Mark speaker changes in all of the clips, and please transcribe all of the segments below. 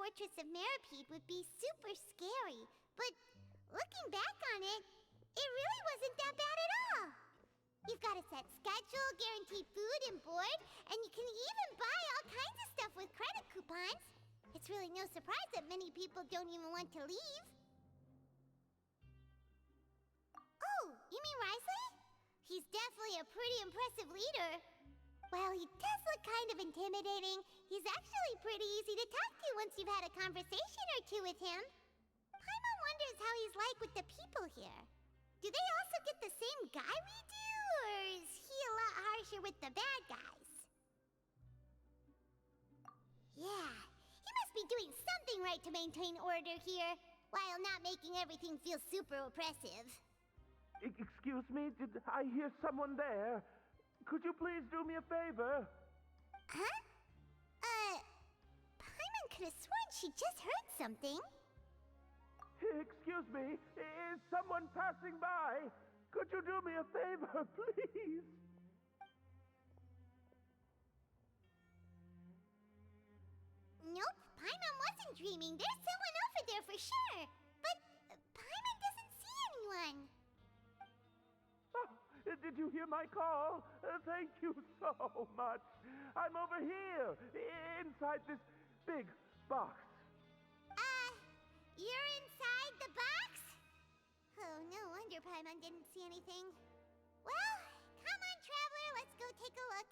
Speaker 1: Fortress of Meripede would be super scary, but looking back on it, it really wasn't that bad at all. You've got a set schedule, guaranteed food and board, and you can even buy all kinds of stuff with credit coupons. It's really no surprise that many people don't even want to leave. Oh, you mean Wriothesley? He's definitely a pretty impressive leader. Well, he does look kind of intimidating. He's actually pretty easy to talk to once you've had a conversation or two with him. Paimon wonders how he's like with the people here. Do they also get the same guy we do, or is he a lot harsher with the bad guys? Yeah, he must be doing something right to maintain order here, while not making everything feel super oppressive.
Speaker 2: Excuse me, did I hear someone there? Could you please do me a favor?
Speaker 1: Huh? Paimon could have sworn she just heard something.
Speaker 2: Excuse me, is someone passing by? Could you do me a favor, please?
Speaker 1: Nope, Paimon wasn't dreaming. There's someone over there for sure. But Paimon doesn't see anyone.
Speaker 2: Oh, did you hear my call? Thank you so much. I'm over here, inside this big box.
Speaker 1: You're inside the box? Oh, no wonder Paimon didn't see anything. Well, come on, Traveler, let's go take a look.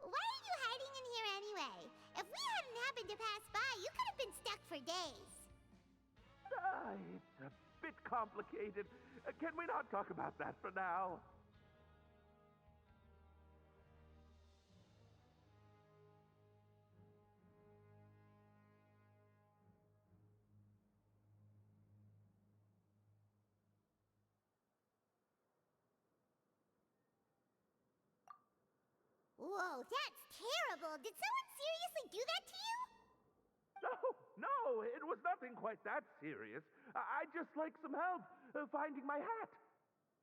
Speaker 1: Why are you hiding in here anyway? If we hadn't happened to pass by, you could have been stuck for days.
Speaker 2: It's a bit complicated. Can we not talk about that for now?
Speaker 1: Whoa, that's terrible! Did someone seriously do that to you?
Speaker 2: No, it was nothing quite that serious. I'd just like some help finding my hat.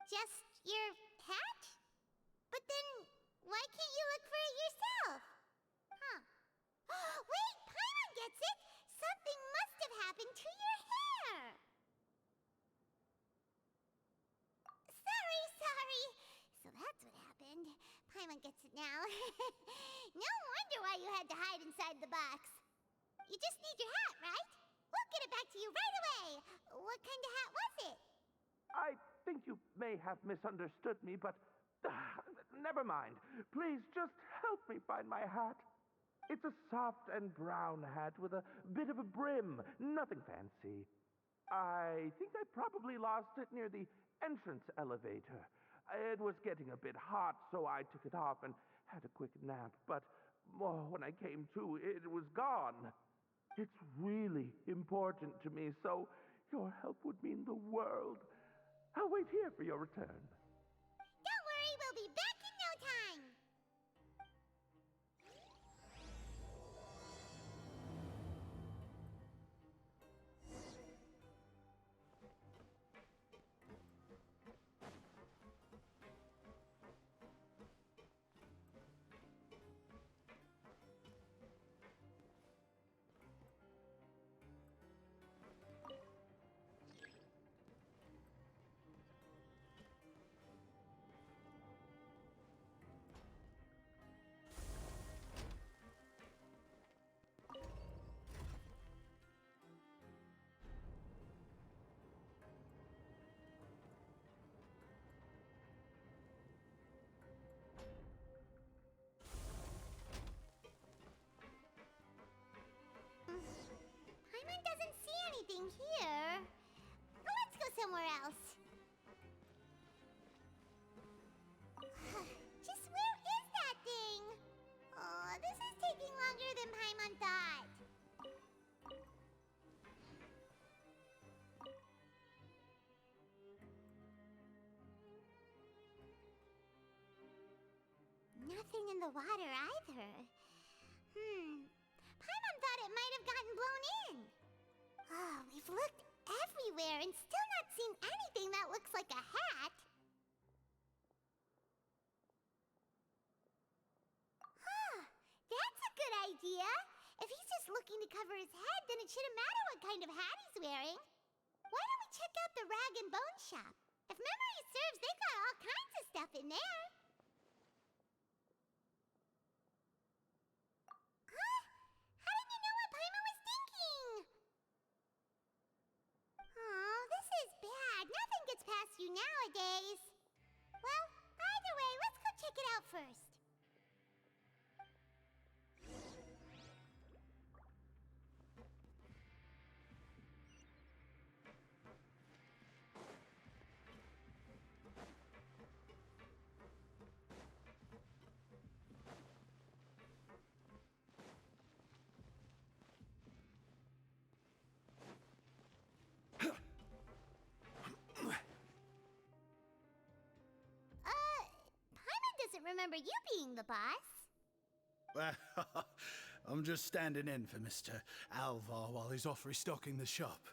Speaker 1: Just your hat? But then, why can't you look for it yourself? Huh. Wait, Paimon gets it! Something must have happened to your hair! Sorry. So that's what happened. Paimon gets it now. No wonder why you had to hide inside the box. You just need your hat, right? We'll get it back to you right away. What kind of hat was it?
Speaker 2: I think you may have misunderstood me, but never mind. Please just help me find my hat. It's a soft and brown hat with a bit of a brim. Nothing fancy. I think I probably lost it near the entrance elevator. It was getting a bit hot, so I took it off and had a quick nap. But when I came to, it was gone. It's really important to me, so your help would mean the world. I'll wait here for your return.
Speaker 1: Don't worry, we'll be back in no time. Paimon doesn't see anything here. Let's go somewhere else. Just where is that thing? Oh, this is taking longer than Paimon thought. Nothing in the water either. Paimon thought it might have gotten blown in. Oh, we've looked everywhere and still not seen anything that looks like a hat. Huh, that's a good idea. If he's just looking to cover cover his head, then it shouldn't matter what kind of hat he's wearing. Why don't we check out the rag and bone shop? If memory serves, they got all kinds of stuff in there. Huh? How did you know what Paimon was thinking? Oh, this is bad. Nothing gets past you nowadays. Well, either way, let's go check it out first. Paimon doesn't remember you being the boss.
Speaker 3: Well, I'm just standing in for Mr. Alvar while he's off restocking the shop.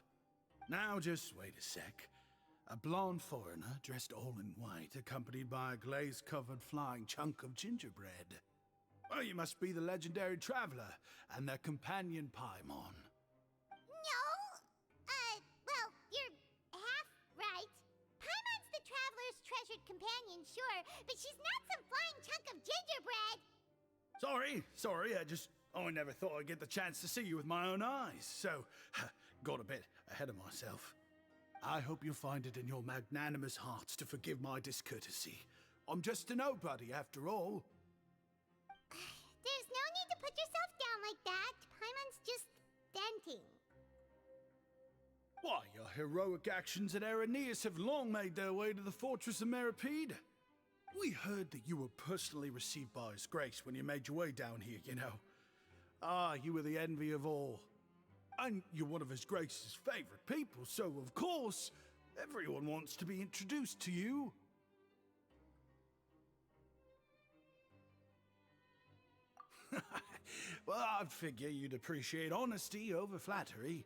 Speaker 3: Now, just wait a sec. A blonde foreigner, dressed all in white, accompanied by a glaze-covered flying chunk of gingerbread. Well, you must be the legendary traveler and their companion Paimon.
Speaker 1: No. Well, you're half right. Paimon's the traveler's treasured companion, sure, but she's not some flying chunk of gingerbread.
Speaker 3: Sorry, I never thought I'd get the chance to see you with my own eyes, so got a bit ahead of myself. I hope you find it in your magnanimous hearts to forgive my discourtesy. I'm just a nobody, after all.
Speaker 1: There's no need to put yourself down like that. Paimon's just venting.
Speaker 3: Why, your heroic actions at Aeneas have long made their way to the fortress of Meripede. We heard that you were personally received by His Grace when you made your way down here, you know. Ah, you were the envy of all. And you're one of His Grace's favorite people, so of course, everyone wants to be introduced to you. Well, I'd figure you'd appreciate honesty over flattery.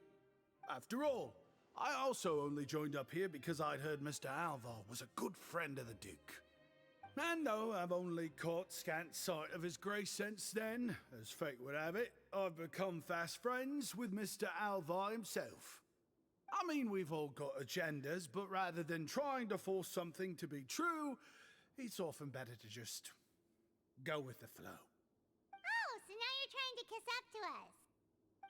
Speaker 3: After all, I also only joined up here because I'd heard Mr. Alvar was a good friend of the Duke. And though I've only caught scant sight of His Grace since then, as fate would have it, I've become fast friends with Mr. Alvar himself. I mean, we've all got agendas, but rather than trying to force something to be true, it's often better to just go with the flow.
Speaker 1: Oh, so now you're trying to kiss up to us.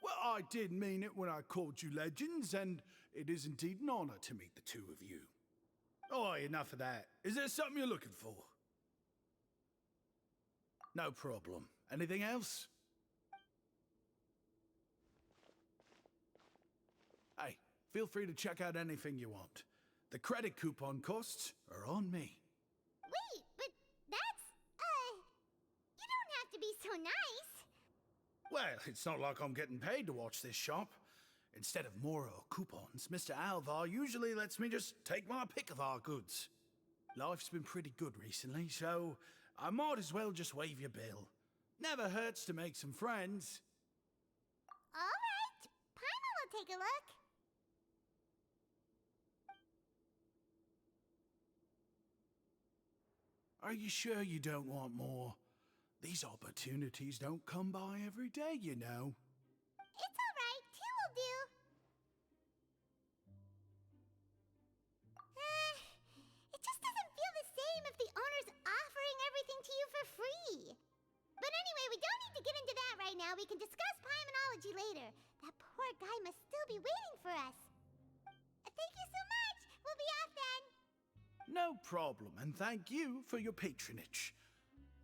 Speaker 3: Well, I did mean it when I called you legends, and it is indeed an honor to meet the two of you. Oh, enough of that. Is there something you're looking for? No problem. Anything else? Hey, feel free to check out anything you want. The credit coupon costs are on me.
Speaker 1: Wait, but that's, you don't have to be so nice.
Speaker 3: Well, it's not like I'm getting paid to watch this shop. Instead of more coupons, Mr. Alvar usually lets me just take my pick of our goods. Life's been pretty good recently, so I might as well just waive your bill. Never hurts to make some friends.
Speaker 1: All right, Paimon will take a look.
Speaker 3: Are you sure you don't want more? These opportunities don't come by every day, you know.
Speaker 1: It's all right, two will do. It just doesn't feel the same if the owner's offering everything to you for free. But anyway, we don't need to get into that right now. We can discuss Paimonology later. That poor guy must still be waiting for us. Thank you so much. We'll be off then.
Speaker 3: No problem, and thank you for your patronage.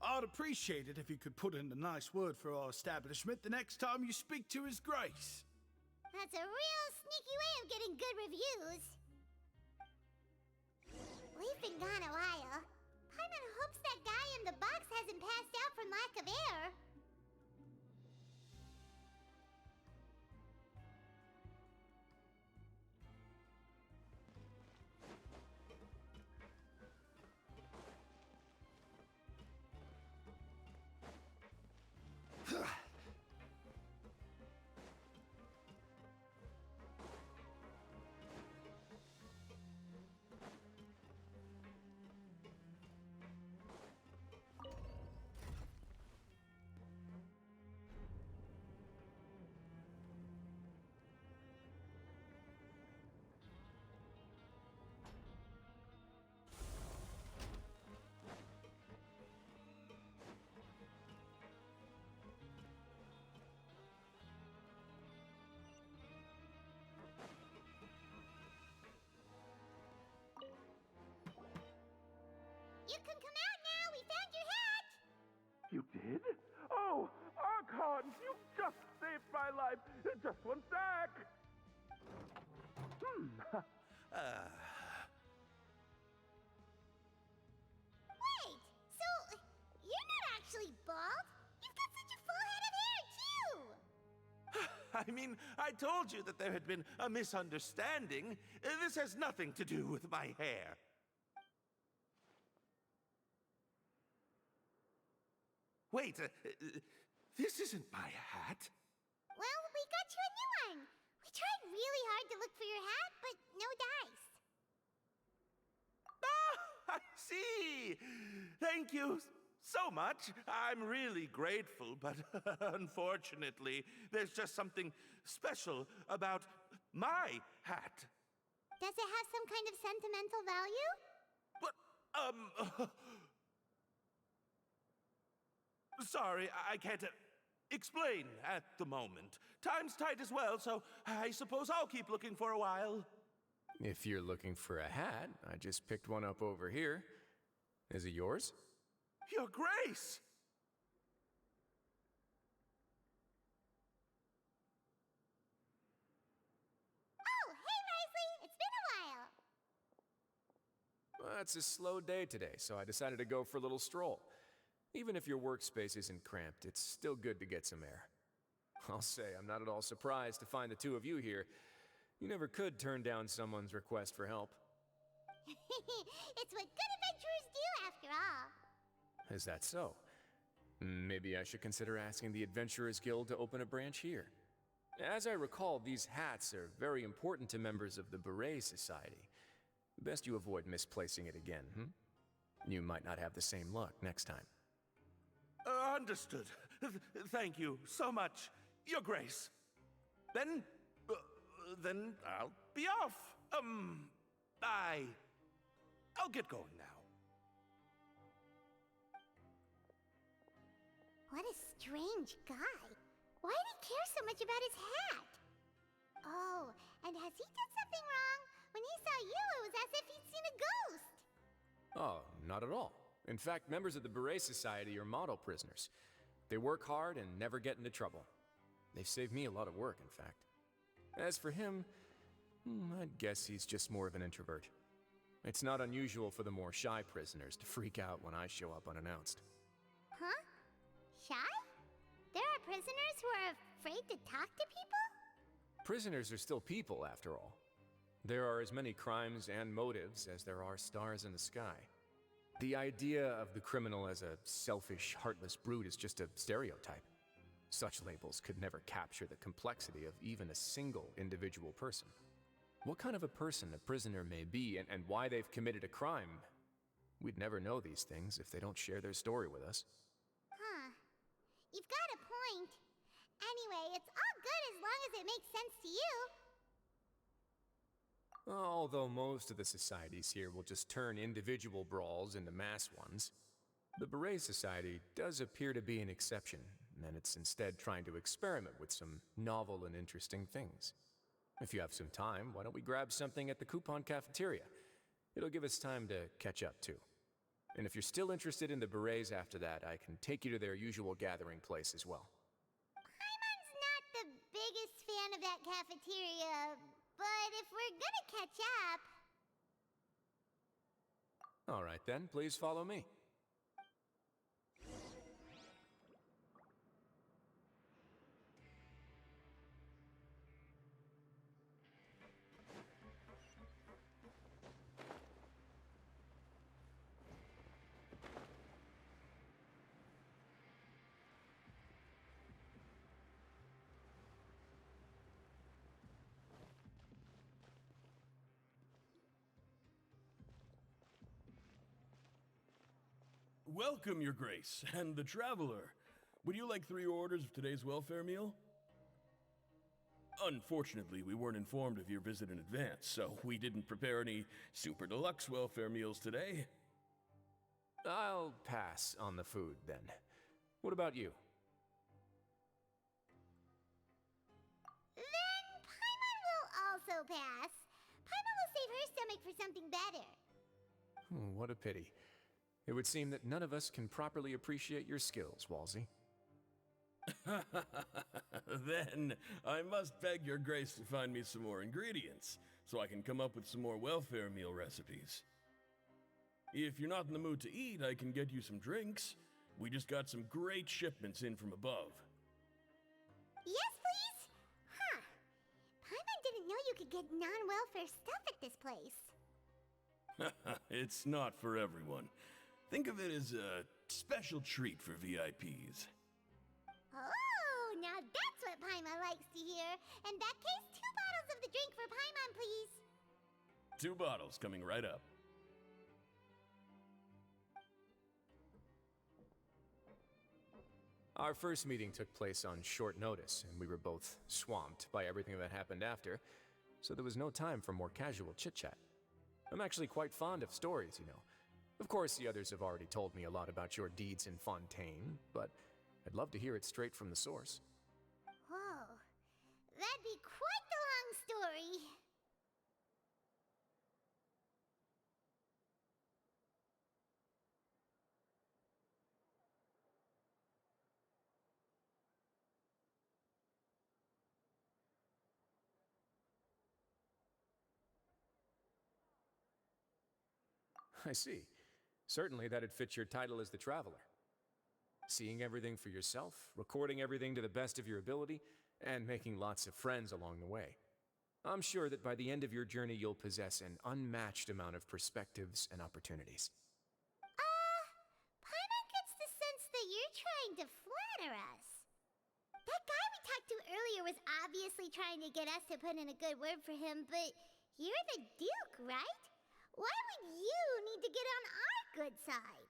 Speaker 3: I'd appreciate it if you could put in a nice word for our establishment the next time you speak to His Grace.
Speaker 1: That's a real sneaky way of getting good reviews. We've been gone a while. Paimon hopes that guy in the box hasn't passed out from lack of air.
Speaker 2: You did? Oh, Archon, you just saved my life. Just one sec.
Speaker 1: Wait, so you're not actually bald? You've got such a full head of hair, too!
Speaker 2: I mean, I told you that there had been a misunderstanding. This has nothing to do with my hair. Wait, this isn't my hat.
Speaker 1: Well, we got you a new one. We tried really hard to look for your hat, but no dice.
Speaker 2: Ah, I see. Thank you so much. I'm really grateful, but unfortunately, there's just something special about my hat.
Speaker 1: Does it have some kind of sentimental value?
Speaker 2: But, sorry, I can't explain at the moment. Time's tight as well, so I suppose I'll keep looking for a while.
Speaker 4: If you're looking for a hat, I just picked one up over here. Is it yours?
Speaker 2: Your Grace!
Speaker 1: Oh, hey, Wriothesley! It's been a while.
Speaker 4: Well, it's a slow day today, so I decided to go for a little stroll. Even if your workspace isn't cramped, it's still good to get some air. I'll say, I'm not at all surprised to find the two of you here. You never could turn down someone's request for help.
Speaker 1: It's what good adventurers do, after all.
Speaker 4: Is that so? Maybe I should consider asking the Adventurers Guild to open a branch here. As I recall, these hats are very important to members of the Beret Society. Best you avoid misplacing it again, You might not have the same luck next time.
Speaker 2: Understood. Thank you so much, Your Grace. Then I'll be off. I'll get going now.
Speaker 1: What a strange guy. Why did he care so much about his hat? Oh, and has he done something wrong? When he saw you, it was as if he'd seen a ghost.
Speaker 4: Oh, not at all. In fact, members of the Beret Society are model prisoners. They work hard and never get into trouble. They've saved me a lot of work, in fact. As for him, I'd guess he's just more of an introvert. It's not unusual for the more shy prisoners to freak out when I show up unannounced.
Speaker 1: Huh? Shy? There are prisoners who are afraid to talk to people?
Speaker 4: Prisoners are still people, after all. There are as many crimes and motives as there are stars in the sky. The idea of the criminal as a selfish, heartless brute is just a stereotype. Such labels could never capture the complexity of even a single individual person. What kind of a person a prisoner may be and why they've committed a crime, we'd never know these things if they don't share their story with us.
Speaker 1: Huh. You've got a point. Anyway, it's all good as long as it makes sense to you.
Speaker 4: Although most of the societies here will just turn individual brawls into mass ones, the Beret Society does appear to be an exception, and it's instead trying to experiment with some novel and interesting things. If you have some time, why don't we grab something at the coupon cafeteria? It'll give us time to catch up, too. And if you're still interested in the Berets after that, I can take you to their usual gathering place as well.
Speaker 1: Paimon's not the biggest fan of that cafeteria, but if we're gonna catch up...
Speaker 4: All right then, please follow me.
Speaker 5: Welcome, Your Grace, and the Traveler. Would you like 3 orders of today's welfare meal? Unfortunately, we weren't informed of your visit in advance, so we didn't prepare any super deluxe welfare meals today.
Speaker 4: I'll pass on the food, then. What about you?
Speaker 1: Then Paimon will also pass. Paimon will save her stomach for something better.
Speaker 4: What a pity. It would seem that none of us can properly appreciate your skills, Walsey.
Speaker 5: Then I must beg your grace to find me some more ingredients, so I can come up with some more welfare meal recipes. If you're not in the mood to eat, I can get you some drinks. We just got some great shipments in from above.
Speaker 1: Yes, please? Huh. Paimon didn't know you could get non-welfare stuff at this place.
Speaker 5: It's not for everyone. Think of it as a special treat for VIPs.
Speaker 1: Oh, now that's what Paimon likes to hear. In that case, 2 bottles of the drink for Paimon, please.
Speaker 5: 2 bottles coming right up.
Speaker 4: Our first meeting took place on short notice, and we were both swamped by everything that happened after, so there was no time for more casual chit-chat. I'm actually quite fond of stories, you know. Of course, the others have already told me a lot about your deeds in Fontaine, but I'd love to hear it straight from the source.
Speaker 1: Whoa. That'd be quite the long story.
Speaker 4: I see. Certainly that'd fit your title as the Traveler. Seeing everything for yourself, recording everything to the best of your ability, and making lots of friends along the way. I'm sure that by the end of your journey you'll possess an unmatched amount of perspectives and opportunities.
Speaker 1: Paimon gets the sense that you're trying to flatter us. That guy we talked to earlier was obviously trying to get us to put in a good word for him, but you're the Duke, right? Why would you need to get on our good side?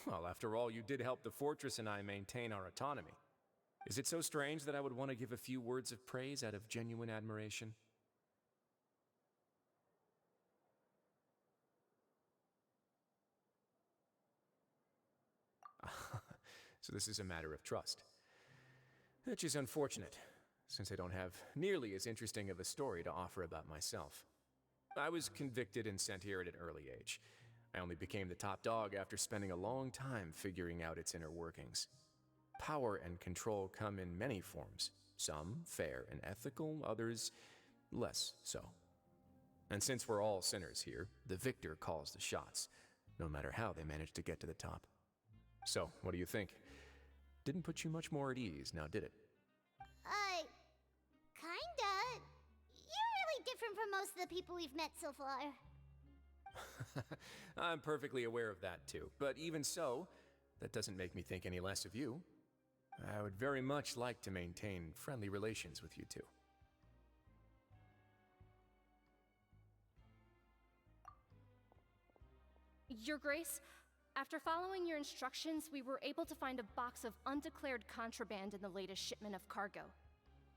Speaker 4: Well, after all, you did help the fortress and I maintain our autonomy. Is it so strange that I would want to give a few words of praise out of genuine admiration? So this is a matter of trust. Which is unfortunate, since I don't have nearly as interesting of a story to offer about myself. I was convicted and sent here at an early age. I only became the top dog after spending a long time figuring out its inner workings. Power and control come in many forms, some fair and ethical, others less so. And since we're all sinners here, the victor calls the shots, no matter how they manage to get to the top. So, what do you think? Didn't put you much more at ease, now did it?
Speaker 1: Kinda. You're really different from most of the people we've met so far.
Speaker 4: I'm perfectly aware of that too, but even so, that doesn't make me think any less of you. I would very much like to maintain friendly relations with you two.
Speaker 6: Your Grace, after following your instructions, we were able to find a box of undeclared contraband in the latest shipment of cargo.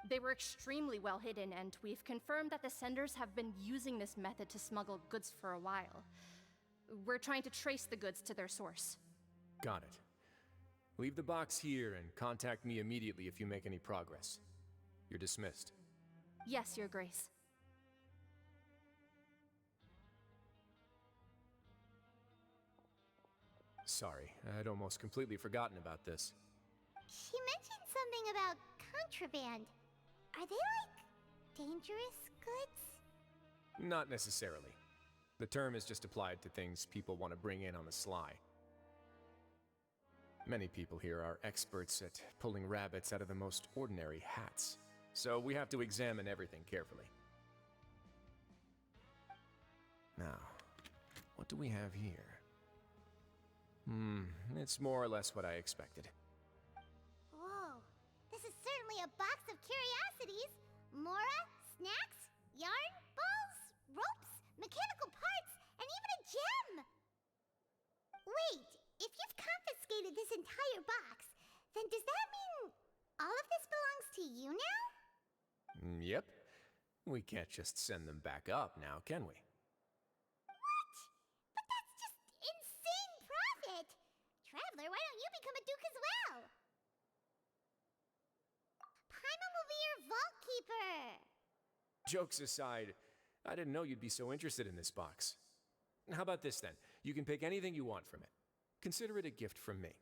Speaker 6: They were extremely well hidden, and we've confirmed that the senders have been using this method to smuggle goods for a while. We're trying to trace the goods to their source.
Speaker 4: Got it. Leave the box here and contact me immediately if you make any progress. You're dismissed.
Speaker 6: Yes, Your Grace.
Speaker 4: Sorry, I'd almost completely forgotten about this.
Speaker 1: She mentioned something about contraband. Are they like dangerous goods?
Speaker 4: Not necessarily. The term is just applied to things people want to bring in on the sly. Many people here are experts at pulling rabbits out of the most ordinary hats, so we have to examine everything carefully. Now, what do we have here? It's more or less what I expected.
Speaker 1: Whoa, this is certainly a box of curiosities. Mora, snacks, yarn, balls, ropes, mechanical parts, and even a gem! Wait, if you've confiscated this entire box, then does that mean all of this belongs to you now?
Speaker 4: Yep. We can't just send them back up now, can we?
Speaker 1: What? But that's just insane profit! Traveler, why don't you become a duke as well? Paimon will be your vault keeper!
Speaker 4: Jokes aside, I didn't know you'd be so interested in this box. How about this then? You can pick anything you want from it. Consider it a gift from me.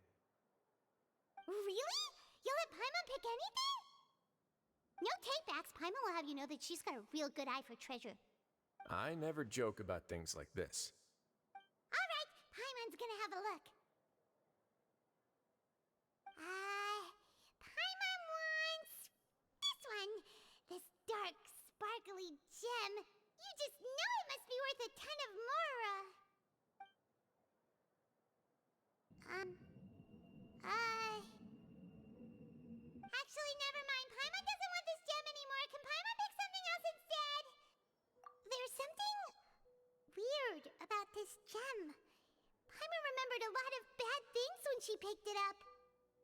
Speaker 1: Really? You'll let Paimon pick anything? No takebacks. Paimon will have you know that she's got a real good eye for treasure.
Speaker 4: I never joke about things like this.
Speaker 1: All right, Paimon's gonna have a look. Paimon wants this one. This dark, sparkly gem. You just know it must be worth a ton of Mora. Actually, never mind. Paimon doesn't want this gem anymore. Can Paimon pick something else instead? There's something weird about this gem. Paimon remembered a lot of bad things when she picked it up.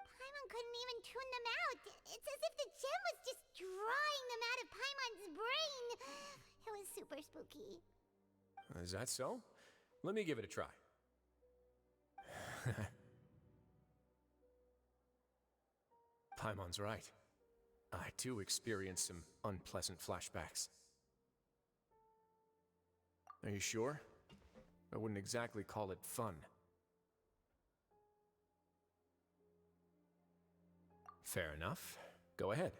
Speaker 1: Paimon couldn't even tune them out. It's as if the gem was just drawing them out of Paimon's brain. It was super spooky.
Speaker 4: Is that so? Let me give it a try. Paimon's right. I too experienced some unpleasant flashbacks. Are you sure? I wouldn't exactly call it fun. Fair enough. Go ahead.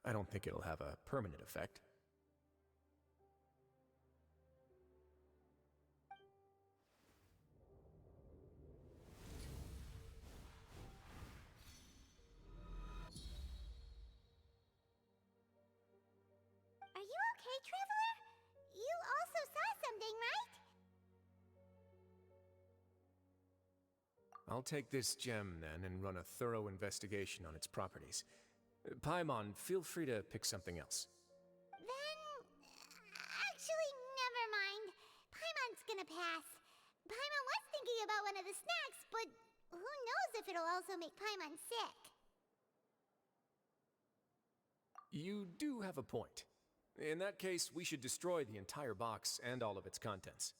Speaker 4: I don't think it'll have a permanent effect.
Speaker 1: Are you okay, Traveler? You also saw something, right?
Speaker 4: I'll take this gem then and run a thorough investigation on its properties. Paimon, feel free to pick something else.
Speaker 1: Then... actually, never mind. Paimon's gonna pass. Paimon was thinking about one of the snacks, but who knows if it'll also make Paimon sick.
Speaker 4: You do have a point. In that case, we should destroy the entire box and all of its contents.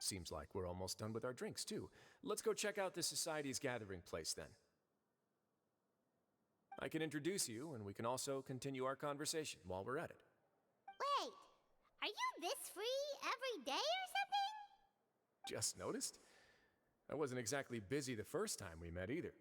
Speaker 4: Seems like we're almost done with our drinks, too. Let's go check out the Society's gathering place, then. I can introduce you, and we can also continue our conversation while we're at it.
Speaker 1: Wait, are you this free every day or something?
Speaker 4: Just noticed? I wasn't exactly busy the first time we met, either.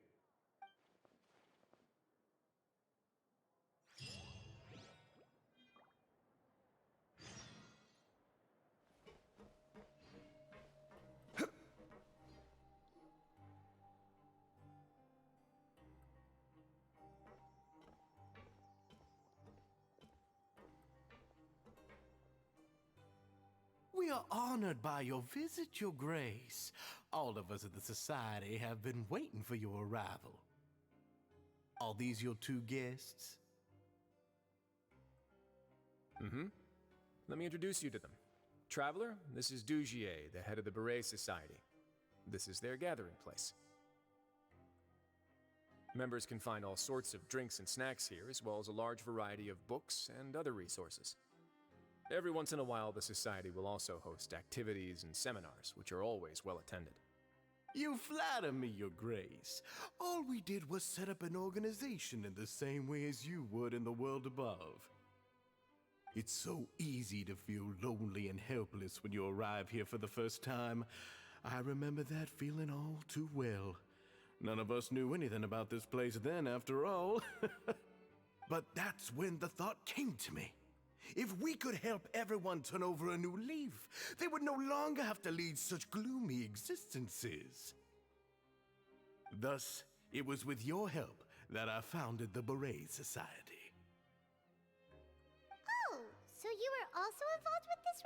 Speaker 7: We are honored by your visit, Your Grace. All of us at the Society have been waiting for your arrival. Are these your two guests?
Speaker 4: Mm-hmm. Let me introduce you to them. Traveler, this is Dugier, the head of the Beret Society. This is their gathering place. Members can find all sorts of drinks and snacks here, as well as a large variety of books and other resources. Every once in a while, the Society will also host activities and seminars, which are always well attended.
Speaker 7: You flatter me, Your Grace. All we did was set up an organization in the same way as you would in the world above. It's so easy to feel lonely and helpless when you arrive here for the first time. I remember that feeling all too well. None of us knew anything about this place then, after all. But that's when the thought came to me. If we could help everyone turn over a new leaf, they would no longer have to lead such gloomy existences. Thus, it was with your help that I founded the Beret Society.
Speaker 1: Oh, so you were also involved with this,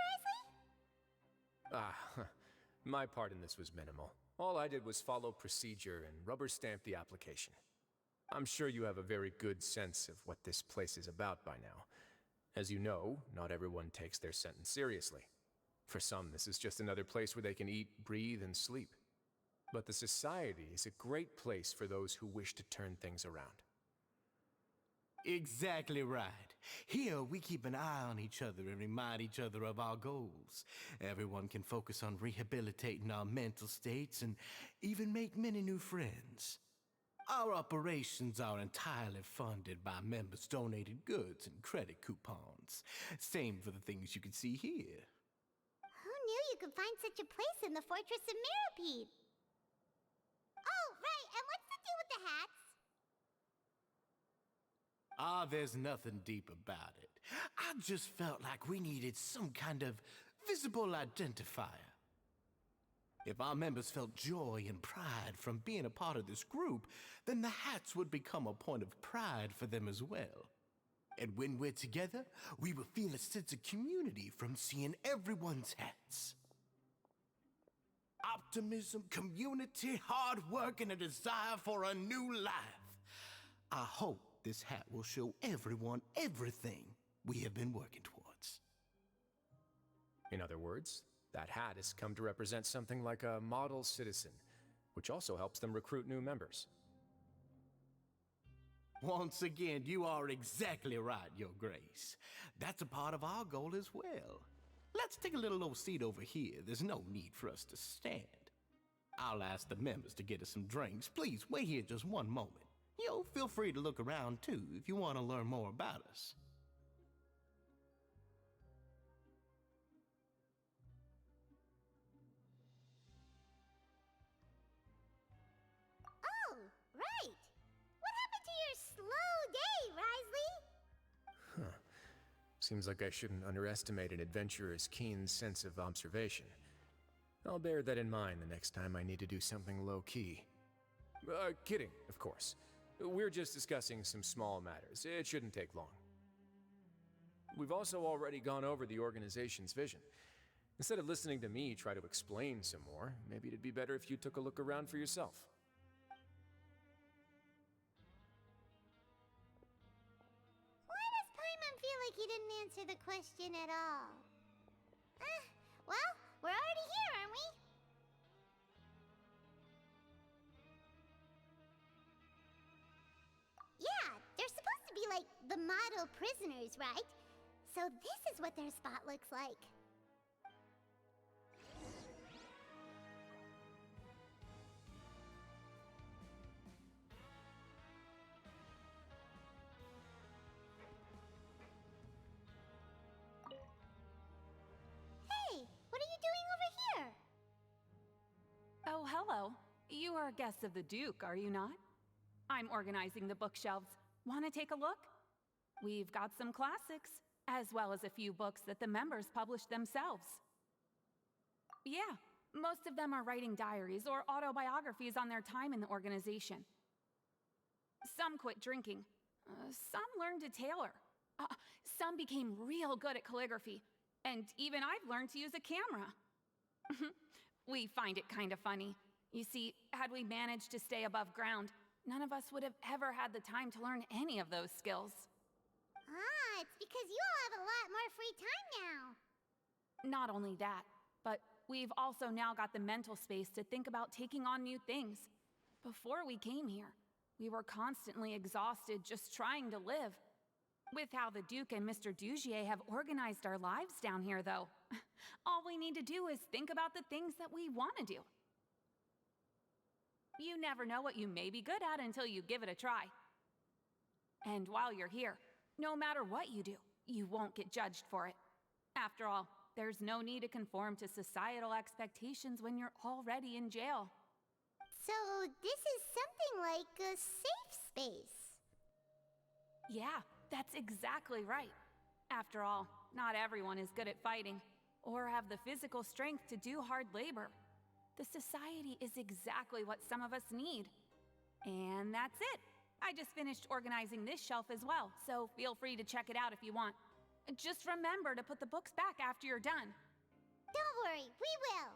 Speaker 1: Wriothesley?
Speaker 4: My part in this was minimal. All I did was follow procedure and rubber stamp the application. I'm sure you have a very good sense of what this place is about by now. As you know, not everyone takes their sentence seriously. For some, this is just another place where they can eat, breathe, and sleep. But the Society is a great place for those who wish to turn things around.
Speaker 7: Exactly right. Here, we keep an eye on each other and remind each other of our goals. Everyone can focus on rehabilitating our mental states and even make many new friends. Our operations are entirely funded by members' donated goods and credit coupons. Same for the things you can see here.
Speaker 1: Who knew you could find such a place in the Fortress of Mirapede?
Speaker 7: Ah, there's nothing deep about it. I just felt like we needed some kind of visible identifier. If our members felt joy and pride from being a part of this group, then the hats would become a point of pride for them as well. And when we're together, we will feel a sense of community from seeing everyone's hats. Optimism, community, hard work, and a desire for a new life. I hope this hat will show everyone everything we have been working towards.
Speaker 4: In other words, that hat has come to represent something like a model citizen, which also helps them recruit new members.
Speaker 7: Once again, you are exactly right, Your Grace. That's a part of our goal as well. Let's take a little old seat over here. There's no need for us to stand. I'll ask the members to get us some drinks. Please, wait here just one moment. Feel free to look around too if you want to learn more about us.
Speaker 1: Oh, right. What happened to your slow day, Wriothesley?
Speaker 4: Seems like I shouldn't underestimate an adventurer's keen sense of observation. I'll bear that in mind the next time I need to do something low-key. Kidding, of course. We're just discussing some small matters. It shouldn't take long. We've also already gone over the organization's vision. Instead of listening to me try to explain some more, maybe it'd be better if you took a look around for yourself.
Speaker 1: Why does Paimon feel like he didn't answer the question at all? Well, we're already here, aren't we? Yeah, they're supposed to be like the model prisoners, right? So this is what their spot looks like. Hey, what are you doing over here?
Speaker 8: Oh, hello. You are guests of the Duke, are you not? I'm organizing the bookshelves. Want to take a look? We've got some classics, as well as a few books that the members published themselves. Yeah, most of them are writing diaries or autobiographies on their time in the organization. Some quit drinking. Some learned to tailor. Some became real good at calligraphy. And even I've learned to use a camera. We find it kind of funny. You see, had we managed to stay above ground, none of us would have ever had the time to learn any of those skills.
Speaker 1: Ah, it's because you all have a lot more free time now.
Speaker 8: Not only that, but we've also now got the mental space to think about taking on new things. Before we came here, we were constantly exhausted just trying to live. With how the Duke and Mr. Dugier have organized our lives down here, though, all we need to do is think about the things that we want to do. You never know what you may be good at until you give it a try. And while you're here, no matter what you do, you won't get judged for it. After all, there's no need to conform to societal expectations when you're already in jail.
Speaker 1: So this is something like a safe space.
Speaker 8: Yeah, that's exactly right. After all, not everyone is good at fighting, or have the physical strength to do hard labor. The society is exactly what some of us need. And that's it. I just finished organizing this shelf as well, so feel free to check it out if you want. Just remember to put the books back after you're done.
Speaker 1: Don't worry, we will.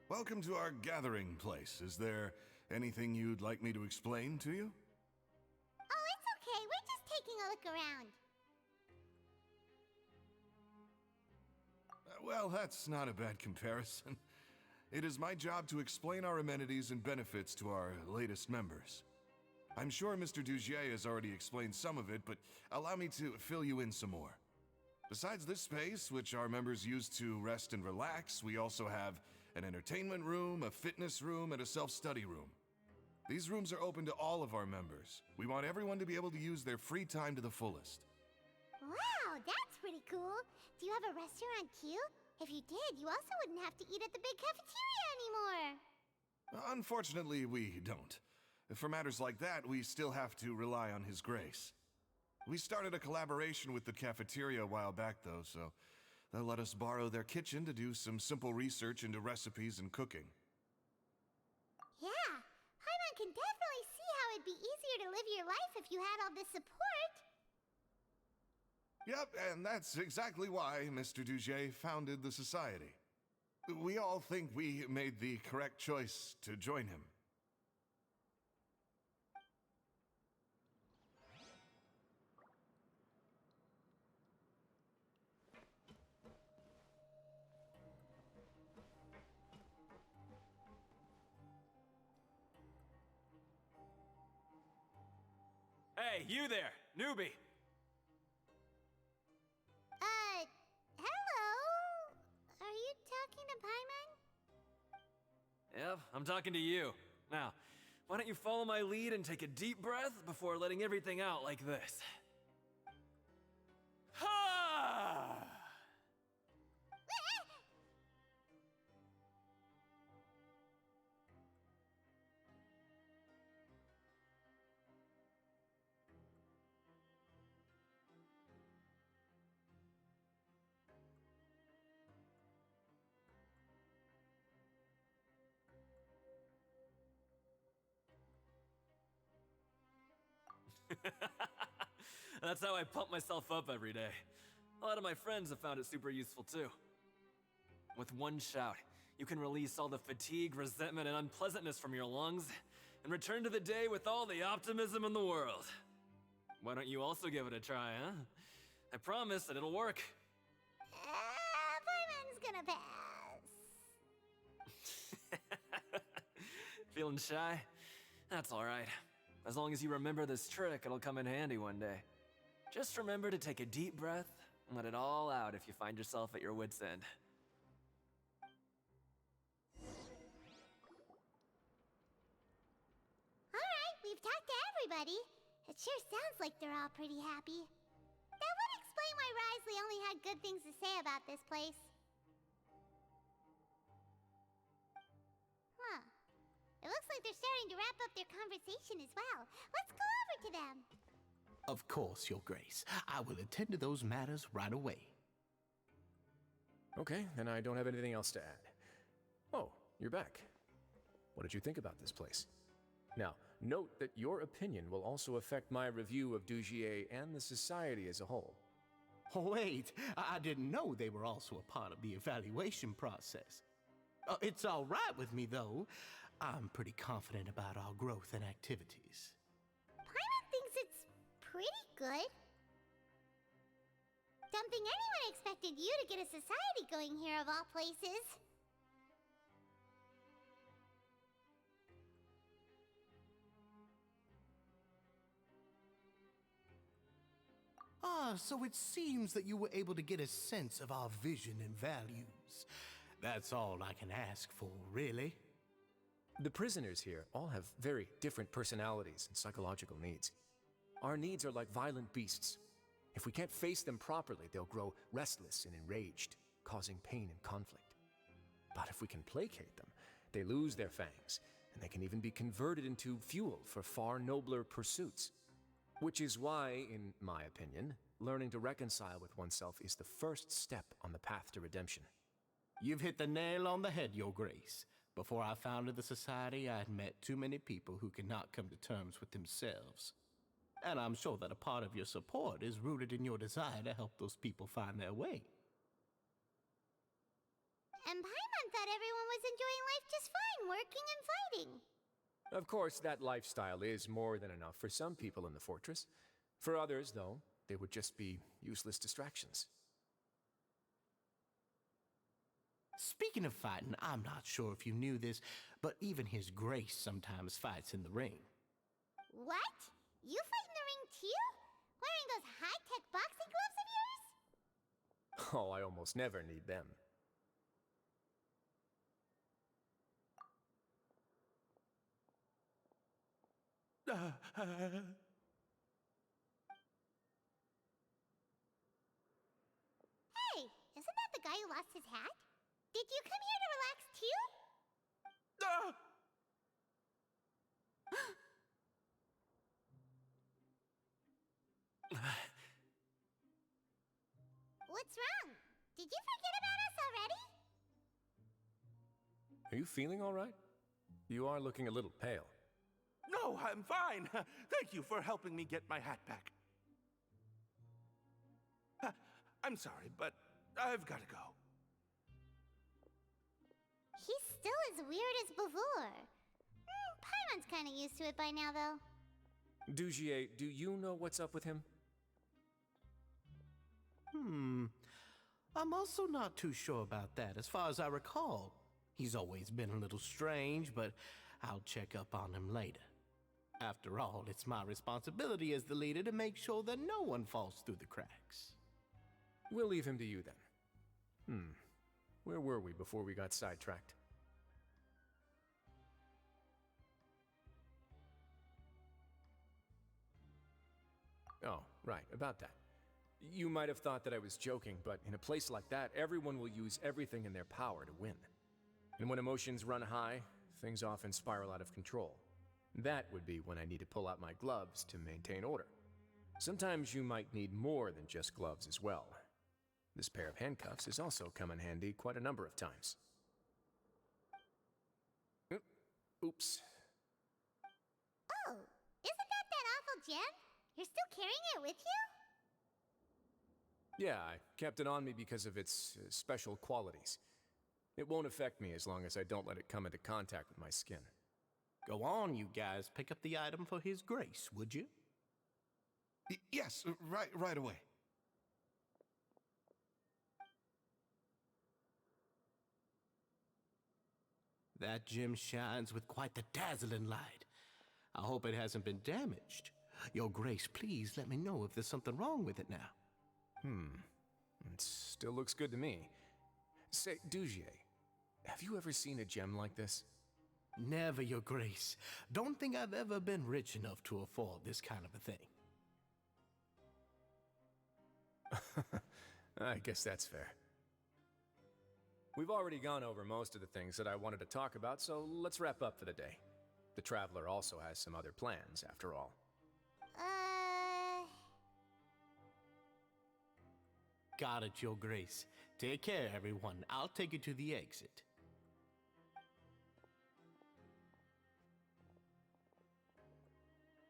Speaker 9: Welcome to our gathering place. Is there anything you'd like me to explain to you?
Speaker 1: Oh, it's okay. We're just taking a look around.
Speaker 9: Well, that's not a bad comparison. It is my job to explain our amenities and benefits to our latest members. I'm sure Mr. Dugier has already explained some of it, but allow me to fill you in some more. Besides this space, which our members use to rest and relax, we also have an entertainment room, a fitness room, and a self-study room. These rooms are open to all of our members. We want everyone to be able to use their free time to the fullest.
Speaker 1: Wow, that's pretty cool. Do you have a restaurant queue? If you did, you also wouldn't have to eat at the big cafeteria anymore.
Speaker 9: Unfortunately, we don't. For matters like that, we still have to rely on His grace. We started a collaboration with the cafeteria a while back, though, so they'll let us borrow their kitchen to do some simple research into recipes and cooking.
Speaker 1: Yeah, Paimon can definitely see how it'd be easier to live your life if you had all this support.
Speaker 9: Yep, and that's exactly why Mr. Duget founded the society. We all think we made the correct choice to join him.
Speaker 10: Hey, you there, newbie!
Speaker 1: Hello? Are you talking to Paimon?
Speaker 10: Yep, I'm talking to you. Now, why don't you follow my lead and take a deep breath before letting everything out like this? Ha! That's how I pump myself up every day. A lot of my friends have found it super useful too. With one shout, you can release all the fatigue, resentment, and unpleasantness from your lungs and return to the day with all the optimism in the world. Why don't you also give it a try, huh? I promise that it'll work.
Speaker 1: Paimon's gonna pass.
Speaker 10: Feeling shy? That's alright. As long as you remember this trick, it'll come in handy one day. Just remember to take a deep breath and let it all out if you find yourself at your wit's end.
Speaker 1: Alright, we've talked to everybody. It sure sounds like they're all pretty happy. That would explain why Wriothesley only had good things to say about this place. Huh. It looks like they're starting to wrap up their conversation as well. Let's go over to them.
Speaker 7: Of course, Your Grace. I will attend to those matters right away.
Speaker 4: Okay, then I don't have anything else to add. Oh, you're back. What did you think about this place? Now, note that your opinion will also affect my review of Dugier and the society as a whole.
Speaker 7: Wait, I didn't know they were also a part of the evaluation process. It's all right with me, though. I'm pretty confident about our growth and activities.
Speaker 1: Paimon thinks it's pretty good. Don't think anyone expected you to get a society going here of all places.
Speaker 7: So it seems that you were able to get a sense of our vision and values. That's all I can ask for, really.
Speaker 4: The prisoners here all have very different personalities and psychological needs. Our needs are like violent beasts. If we can't face them properly, they'll grow restless and enraged, causing pain and conflict. But if we can placate them, they lose their fangs, and they can even be converted into fuel for far nobler pursuits. Which is why, in my opinion, learning to reconcile with oneself is the first step on the path to redemption.
Speaker 7: You've hit the nail on the head, Your Grace. Before I founded the society, I had met too many people who could not come to terms with themselves. And I'm sure that a part of your support is rooted in your desire to help those people find their way.
Speaker 1: And Paimon thought everyone was enjoying life just fine, working and fighting.
Speaker 4: Of course, that lifestyle is more than enough for some people in the fortress. For others, though, they would just be useless distractions.
Speaker 7: Speaking of fighting, I'm not sure if you knew this, but even His Grace sometimes fights in the ring.
Speaker 1: What? You fight in the ring too? Wearing those high-tech boxing gloves of yours?
Speaker 4: Oh, I almost never need them.
Speaker 1: Hey, isn't that the guy who lost his hat? Did you come here to relax too? What's wrong? Did you forget about us already?
Speaker 4: Are you feeling all right? You are looking a little pale.
Speaker 2: No, I'm fine. Thank you for helping me get my hat back. I'm sorry, but I've got to go.
Speaker 1: He's still as weird as before. Paimon's kind of used to it by now, though.
Speaker 4: Dugier, do you know what's up with him?
Speaker 7: I'm also not too sure about that. As far as I recall, he's always been a little strange, but I'll check up on him later. After all, it's my responsibility as the leader to make sure that no one falls through the cracks.
Speaker 4: We'll leave him to you then. Where were we before we got sidetracked? Oh, right, about that. You might have thought that I was joking, but in a place like that, everyone will use everything in their power to win. And when emotions run high, things often spiral out of control. That would be when I need to pull out my gloves to maintain order. Sometimes you might need more than just gloves as well. This pair of handcuffs has also come in handy quite a number of times. Oops.
Speaker 1: Oh, isn't that awful gem? You're still carrying it with you?
Speaker 4: Yeah, I kept it on me because of its special qualities. It won't affect me as long as I don't let it come into contact with my skin.
Speaker 7: Go on, you guys. Pick up the item for His Grace, would you?
Speaker 9: Yes, right away.
Speaker 7: That gem shines with quite the dazzling light. I hope it hasn't been damaged. Your Grace, please let me know if there's something wrong with it now.
Speaker 4: It still looks good to me. Say, Dugier, have you ever seen a gem like this?
Speaker 7: Never, Your Grace. Don't think I've ever been rich enough to afford this kind of a thing.
Speaker 4: I guess that's fair. We've already gone over most of the things that I wanted to talk about, so let's wrap up for the day. The Traveler also has some other plans, after all.
Speaker 7: Got it, Your Grace. Take care, everyone. I'll take you to the exit.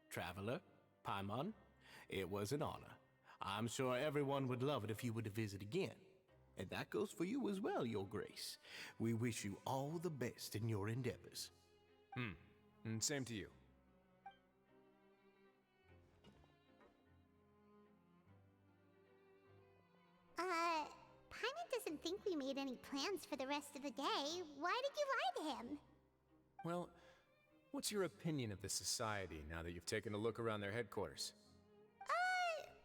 Speaker 7: Traveler, Paimon, it was an honor. I'm sure everyone would love it if you were to visit again. And that goes for you as well, Your Grace. We wish you all the best in your endeavors.
Speaker 4: And same to you.
Speaker 1: Paimon doesn't think we made any plans for the rest of the day. Why did you lie to him?
Speaker 4: Well, what's your opinion of the society now that you've taken a look around their headquarters?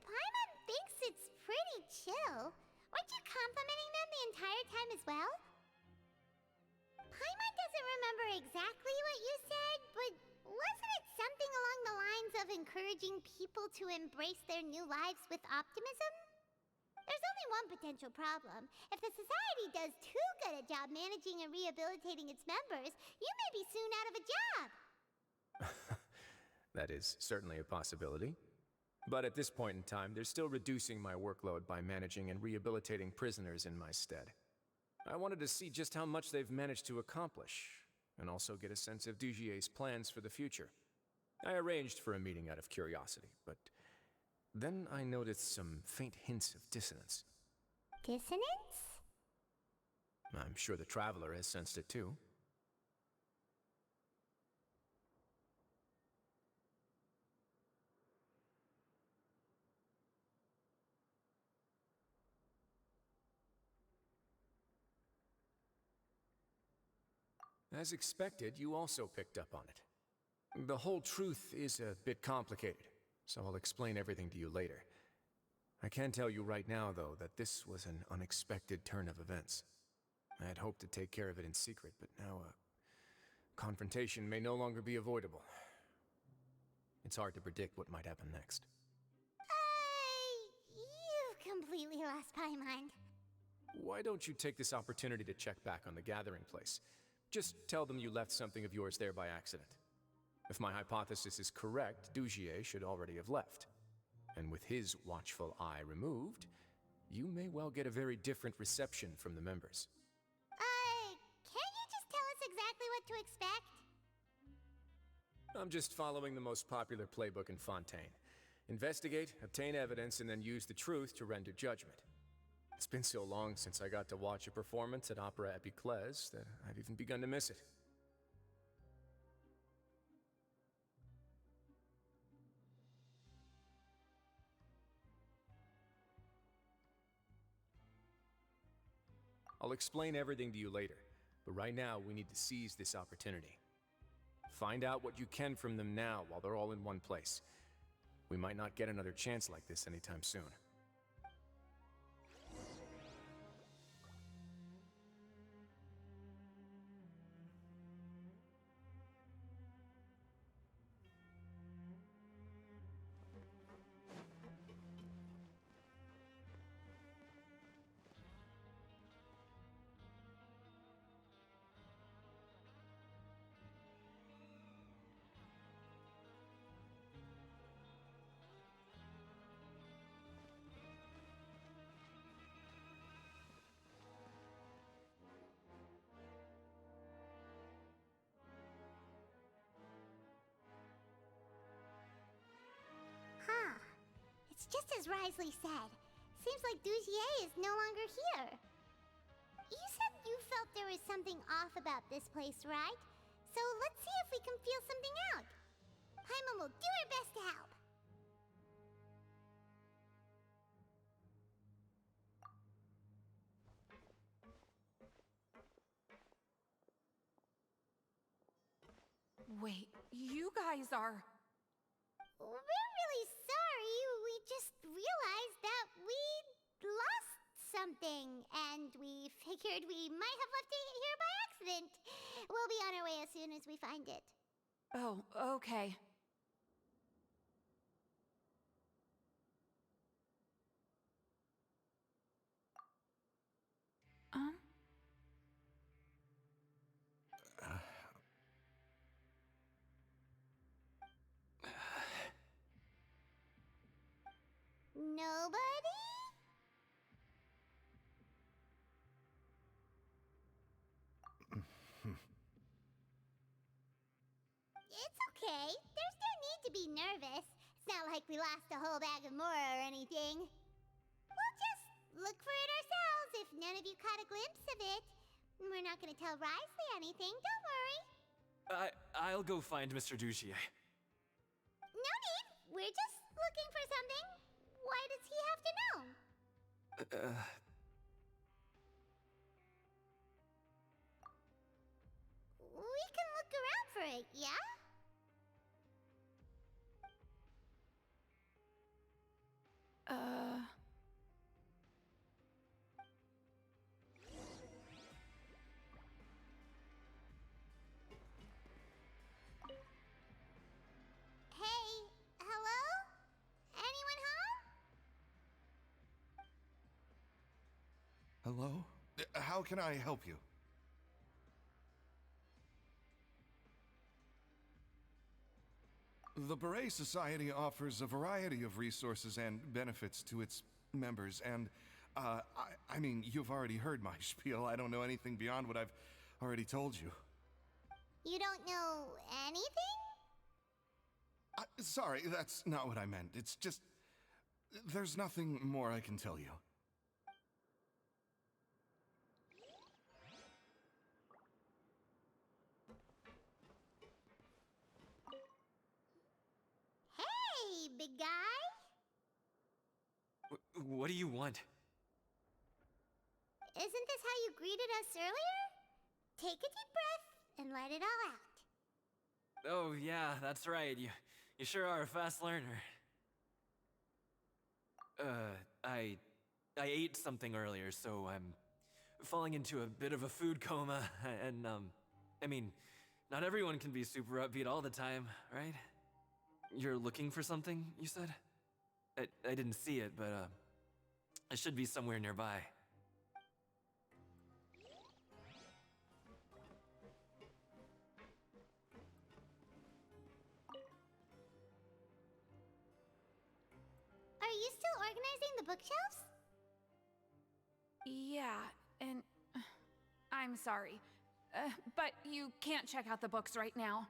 Speaker 1: Paimon thinks it's pretty chill. Weren't you complimenting them the entire time as well? Paimon doesn't remember exactly what you said, but wasn't it something along the lines of encouraging people to embrace their new lives with optimism? There's only one potential problem. If the society does too good a job managing and rehabilitating its members, you may be soon out of a job.
Speaker 4: That is certainly a possibility. But at this point in time, they're still reducing my workload by managing and rehabilitating prisoners in my stead. I wanted to see just how much they've managed to accomplish, and also get a sense of Dugier's plans for the future. I arranged for a meeting out of curiosity, but then I noticed some faint hints of dissonance.
Speaker 1: Dissonance?
Speaker 4: I'm sure the Traveler has sensed it too. As expected, you also picked up on it. The whole truth is a bit complicated, so I'll explain everything to you later. I can tell you right now, though, that this was an unexpected turn of events. I had hoped to take care of it in secret, but now a confrontation may no longer be avoidable. It's hard to predict what might happen next.
Speaker 1: You completely lost my mind.
Speaker 4: Why don't you take this opportunity to check back on the gathering place? Just tell them you left something of yours there by accident. If my hypothesis is correct, Dugier should already have left. And with his watchful eye removed, you may well get a very different reception from the members.
Speaker 1: Can't you just tell us exactly what to expect?
Speaker 4: I'm just following the most popular playbook in Fontaine. Investigate, obtain evidence, and then use the truth to render judgment. It's been so long since I got to watch a performance at Opera Epiclese that I've even begun to miss it. I'll explain everything to you later, but right now we need to seize this opportunity. Find out what you can from them now while they're all in one place. We might not get another chance like this anytime soon.
Speaker 1: It's just as Wriothesley said. Seems like Dugier is no longer here. You said you felt there was something off about this place, right? So let's see if we can feel something out. Paimon will do her best to help.
Speaker 8: Wait, you guys are...
Speaker 1: We're really sorry. We just realized that we lost something, and we figured we might have left it here by accident. We'll be on our way as soon as we find it.
Speaker 8: Oh, okay.
Speaker 1: Nobody? It's okay. There's no need to be nervous. It's not like we lost a whole bag of Mora or anything. We'll just look for it ourselves if none of you caught a glimpse of it. We're not gonna tell Wriothesley anything, don't worry.
Speaker 10: I'll go find Mr. Dugier.
Speaker 1: No need. We're just looking for something. Why does he have to know? We can look around for it, yeah? Hey, hello? Anyone home?
Speaker 9: Hello? How can I help you? The Beret Society offers a variety of resources and benefits to its members, and, I mean, you've already heard my spiel. I don't know anything beyond what I've already told you.
Speaker 1: You don't know anything?
Speaker 9: Sorry, that's not what I meant. It's just... there's nothing more I can tell you.
Speaker 1: Hey, big guy.
Speaker 10: What do you want?
Speaker 1: Isn't this how you greeted us earlier? Take a deep breath and let it all out.
Speaker 10: Oh, yeah, that's right. You sure are a fast learner. I ate something earlier, so I'm falling into a bit of a food coma, and, I mean, not everyone can be super upbeat all the time, right? You're looking for something, you said? I didn't see it, but, it should be somewhere nearby.
Speaker 1: Are you still organizing the bookshelves?
Speaker 8: Yeah, and I'm sorry. But you can't check out the books right now.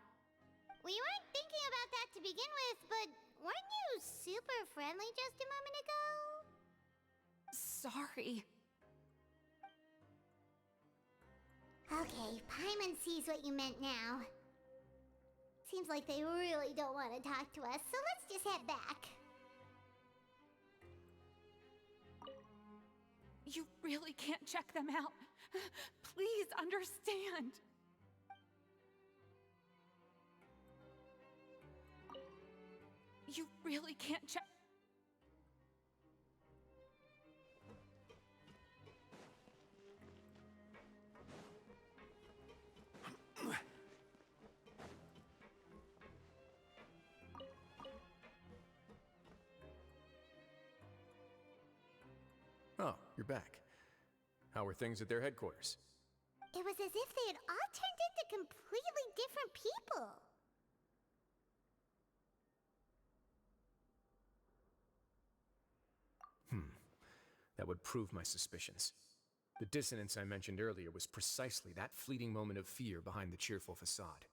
Speaker 1: We weren't thinking about that to begin with, but weren't you super friendly just a moment ago?
Speaker 8: Sorry.
Speaker 1: Okay, Paimon sees what you meant now. Seems like they really don't want to talk to us, so let's just head back.
Speaker 8: You really can't check them out. Please understand. You really can't check.
Speaker 4: Oh, you're back. How were things at their headquarters?
Speaker 1: It was as if they had all turned into completely different people.
Speaker 4: That would prove my suspicions. The dissonance I mentioned earlier was precisely that fleeting moment of fear behind the cheerful facade.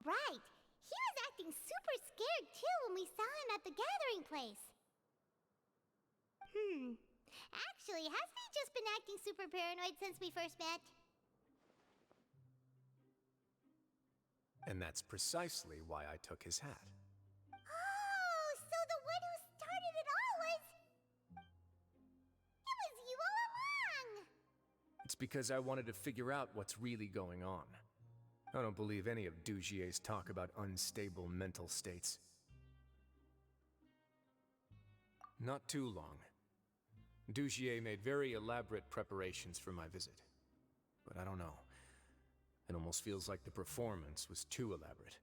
Speaker 1: Right. He was acting super scared too when we saw him at the gathering place. Actually, hasn't he just been acting super paranoid since we first met?
Speaker 4: And that's precisely why I took his hat.
Speaker 1: Oh, so the one who started it all was... It was you all along!
Speaker 4: It's because I wanted to figure out what's really going on. I don't believe any of Dugier's talk about unstable mental states. Not too long. Dugier made very elaborate preparations for my visit. But I don't know. It almost feels like the performance was too elaborate.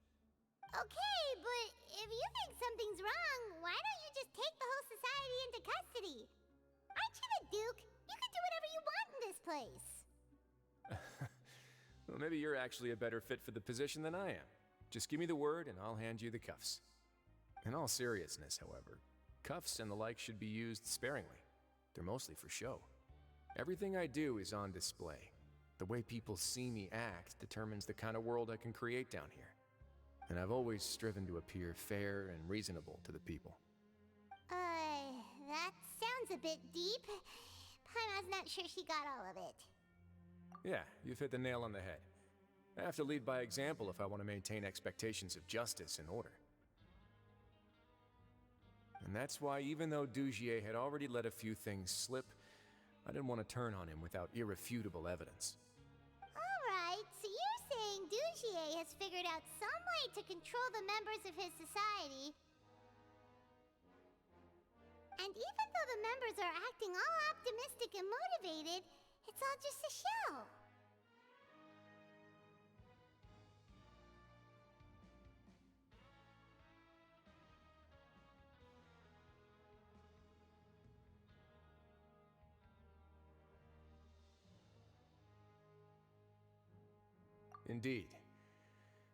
Speaker 1: Okay, but if you think something's wrong, why don't you just take the whole society into custody? Aren't you the Duke? You can do whatever you want in this place.
Speaker 4: Well, maybe you're actually a better fit for the position than I am. Just give me the word and I'll hand you the cuffs. In all seriousness, however, cuffs and the like should be used sparingly. They're mostly for show. Everything I do is on display. The way people see me act determines the kind of world I can create down here. And I've always striven to appear fair and reasonable to the people.
Speaker 1: That sounds a bit deep. Paimon's not sure she got all of it.
Speaker 4: Yeah, you've hit the nail on the head. I have to lead by example if I want to maintain expectations of justice and order. And that's why, even though Dugier had already let a few things slip, I didn't want to turn on him without irrefutable evidence.
Speaker 1: Alright, so you're saying Dugier has figured out some way to control the members of his society. And even though the members are acting all optimistic and motivated, it's all just a show.
Speaker 4: Indeed.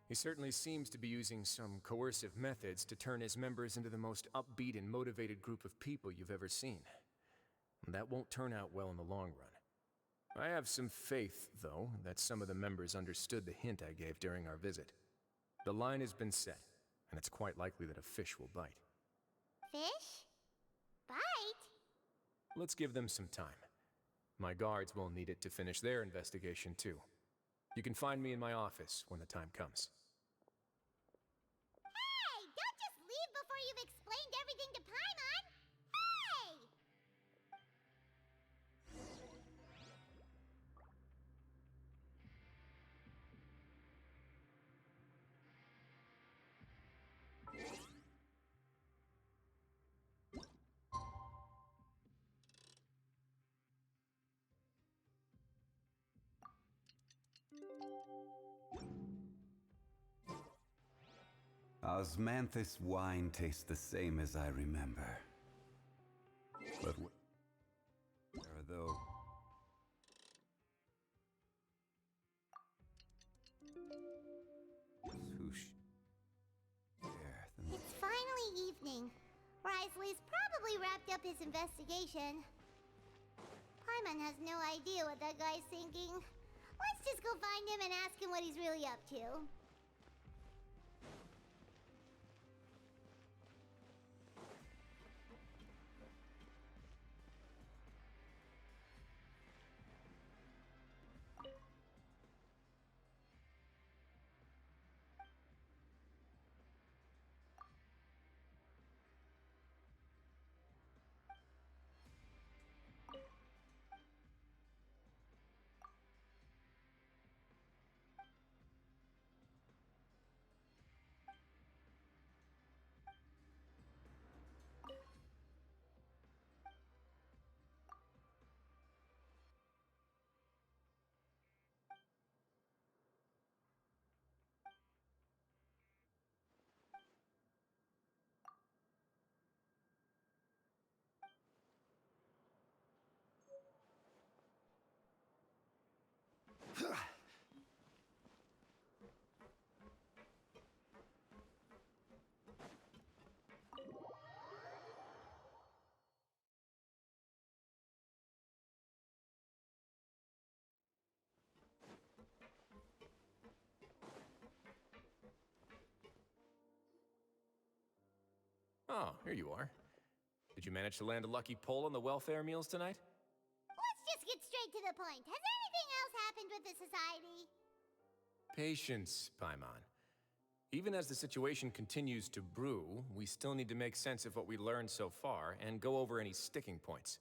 Speaker 4: He certainly seems to be using some coercive methods to turn his members into the most upbeat and motivated group of people you've ever seen. And that won't turn out well in the long run. I have some faith, though, that some of the members understood the hint I gave during our visit. The line has been set, and it's quite likely that a fish will bite.
Speaker 1: Fish? Bite?
Speaker 4: Let's give them some time. My guards will need it to finish their investigation, too. You can find me in my office when the time comes.
Speaker 1: Hey! Don't just leave before you've explained everything to Paimon! Hey!
Speaker 11: Osmanthus wine tastes the same as I remember. But where though? Swoosh. There, the
Speaker 1: It's finally evening. Wriothesley's probably wrapped up his investigation. Paimon has no idea what that guy's thinking. Let's just go find him and ask him what he's really up to.
Speaker 4: Oh, here you are. Did you manage to land a lucky pull on the welfare meals tonight?
Speaker 1: Let's just get straight to the point. Has anything else happened with the society?
Speaker 4: Patience, Paimon. Even as the situation continues to brew, we still need to make sense of what we learned so far and go over any sticking points.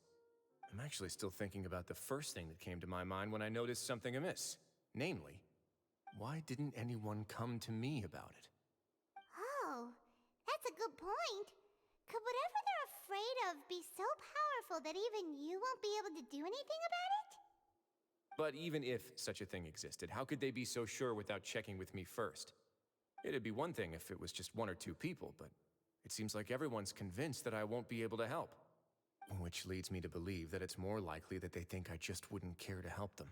Speaker 4: I'm actually still thinking about the first thing that came to my mind when I noticed something amiss. Namely, why didn't anyone come to me about it?
Speaker 1: Oh, that's a good point. Could whatever they're afraid of be so powerful that even you won't be able to do anything about it?
Speaker 4: But even if such a thing existed, how could they be so sure without checking with me first? It'd be one thing if it was just one or two people, but it seems like everyone's convinced that I won't be able to help. Which leads me to believe that it's more likely that they think I just wouldn't care to help them.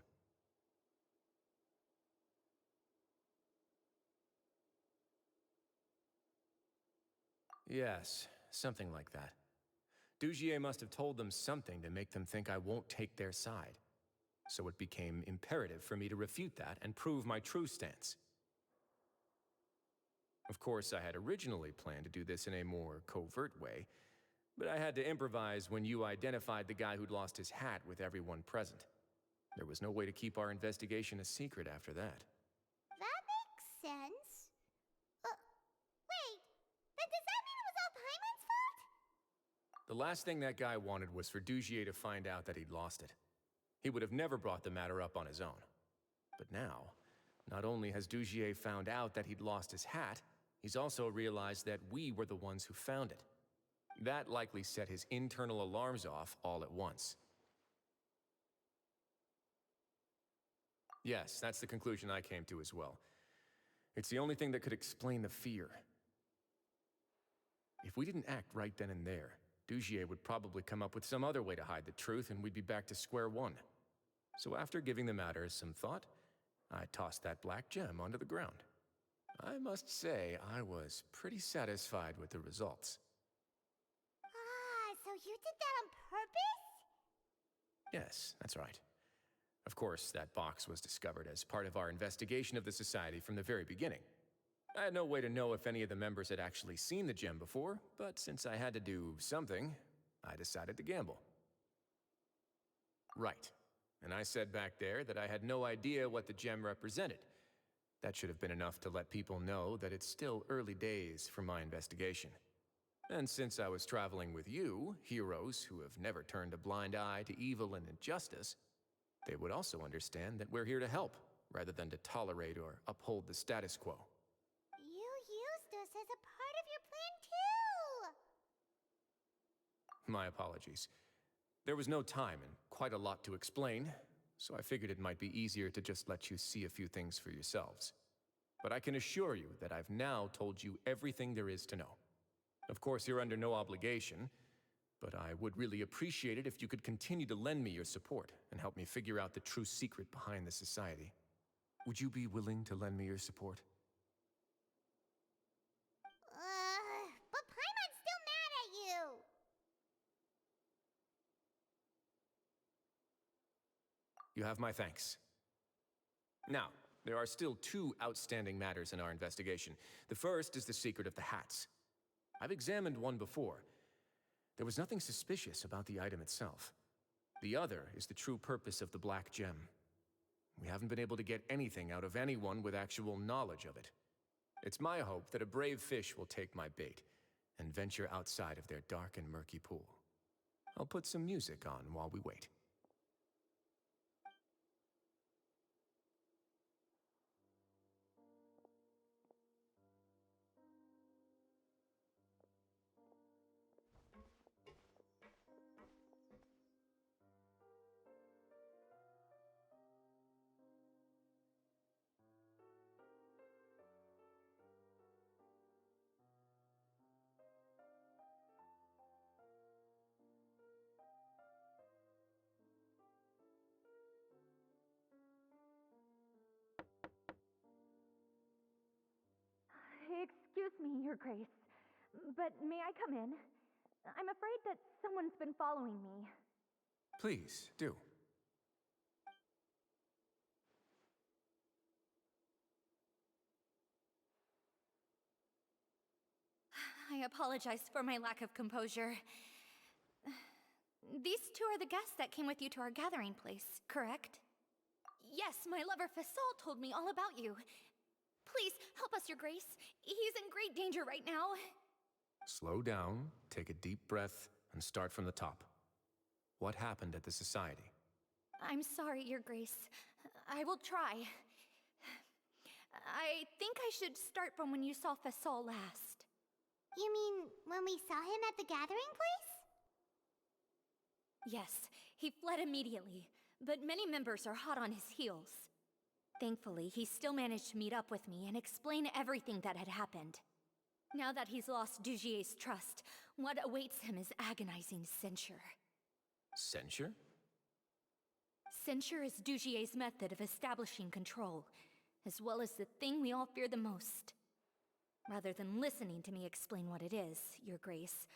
Speaker 4: Yes, something like that. Dugier must have told them something to make them think I won't take their side. So it became imperative for me to refute that and prove my true stance. Of course, I had originally planned to do this in a more covert way, but I had to improvise when you identified the guy who'd lost his hat with everyone present. There was no way to keep our investigation a secret after that.
Speaker 1: That makes sense. Wait, then does that mean it was all Paimon's fault?
Speaker 4: The last thing that guy wanted was for Dugier to find out that he'd lost it. He would have never brought the matter up on his own. But now, not only has Dugier found out that he'd lost his hat, he's also realized that we were the ones who found it. That likely set his internal alarms off all at once. Yes, that's the conclusion I came to as well. It's the only thing that could explain the fear. If we didn't act right then and there, Dugier would probably come up with some other way to hide the truth and we'd be back to square one. So after giving the matter some thought, I tossed that black gem onto the ground. I must say, I was pretty satisfied with the results.
Speaker 1: Ah, so you did that on purpose?
Speaker 4: Yes, that's right. Of course, that box was discovered as part of our investigation of the Society from the very beginning. I had no way to know if any of the members had actually seen the gem before, but since I had to do something, I decided to gamble. Right. And I said back there that I had no idea what the gem represented. That should have been enough to let people know that it's still early days for my investigation. And since I was traveling with you, heroes who have never turned a blind eye to evil and injustice, they would also understand that we're here to help, rather than to tolerate or uphold the status quo.
Speaker 1: You used us as a part of your plan too!
Speaker 4: My apologies. There was no time and quite a lot to explain, so I figured it might be easier to just let you see a few things for yourselves. But I can assure you that I've now told you everything there is to know. Of course, you're under no obligation, but I would really appreciate it if you could continue to lend me your support and help me figure out the true secret behind the society. Would you be willing to lend me your support?
Speaker 1: But Paimon's still mad at you!
Speaker 4: You have my thanks. Now, there are still two outstanding matters in our investigation. The first is the secret of the hats. I've examined one before. There was nothing suspicious about the item itself. The other is the true purpose of the black gem. We haven't been able to get anything out of anyone with actual knowledge of it. It's my hope that a brave fish will take my bait and venture outside of their dark and murky pool. I'll put some music on while we wait.
Speaker 12: Excuse me, Your Grace, but may I come in? I'm afraid that someone's been following me.
Speaker 4: Please, do.
Speaker 13: I apologize for my lack of composure. These two are the guests that came with you to our gathering place, correct? Yes, my lover Fasol told me all about you. Please, help us, Your Grace. He's in great danger right now.
Speaker 4: Slow down, take a deep breath, and start from the top. What happened at the society?
Speaker 13: I'm sorry, Your Grace. I will try. I think I should start from when you saw Fasol last.
Speaker 1: You mean when we saw him at the gathering place?
Speaker 13: Yes, he fled immediately, but many members are hot on his heels. Thankfully, he still managed to meet up with me and explain everything that had happened. Now that he's lost Dugier's trust, what awaits him is agonizing censure.
Speaker 4: Censure?
Speaker 13: Censure is Dugier's method of establishing control, as well as the thing we all fear the most. Rather than listening to me explain what it is, Your Grace,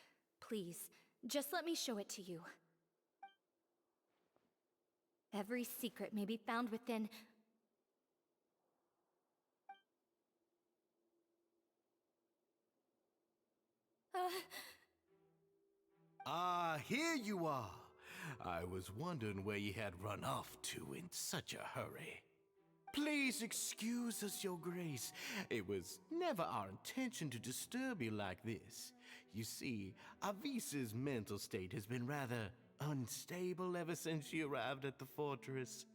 Speaker 13: please, just let me show it to you. Every secret may be found within...
Speaker 7: Here you are. I was wondering where you had run off to in such a hurry. Please excuse us, Your Grace. It was never our intention to disturb you like this. You see, Avisa's mental state has been rather unstable ever since she arrived at the fortress.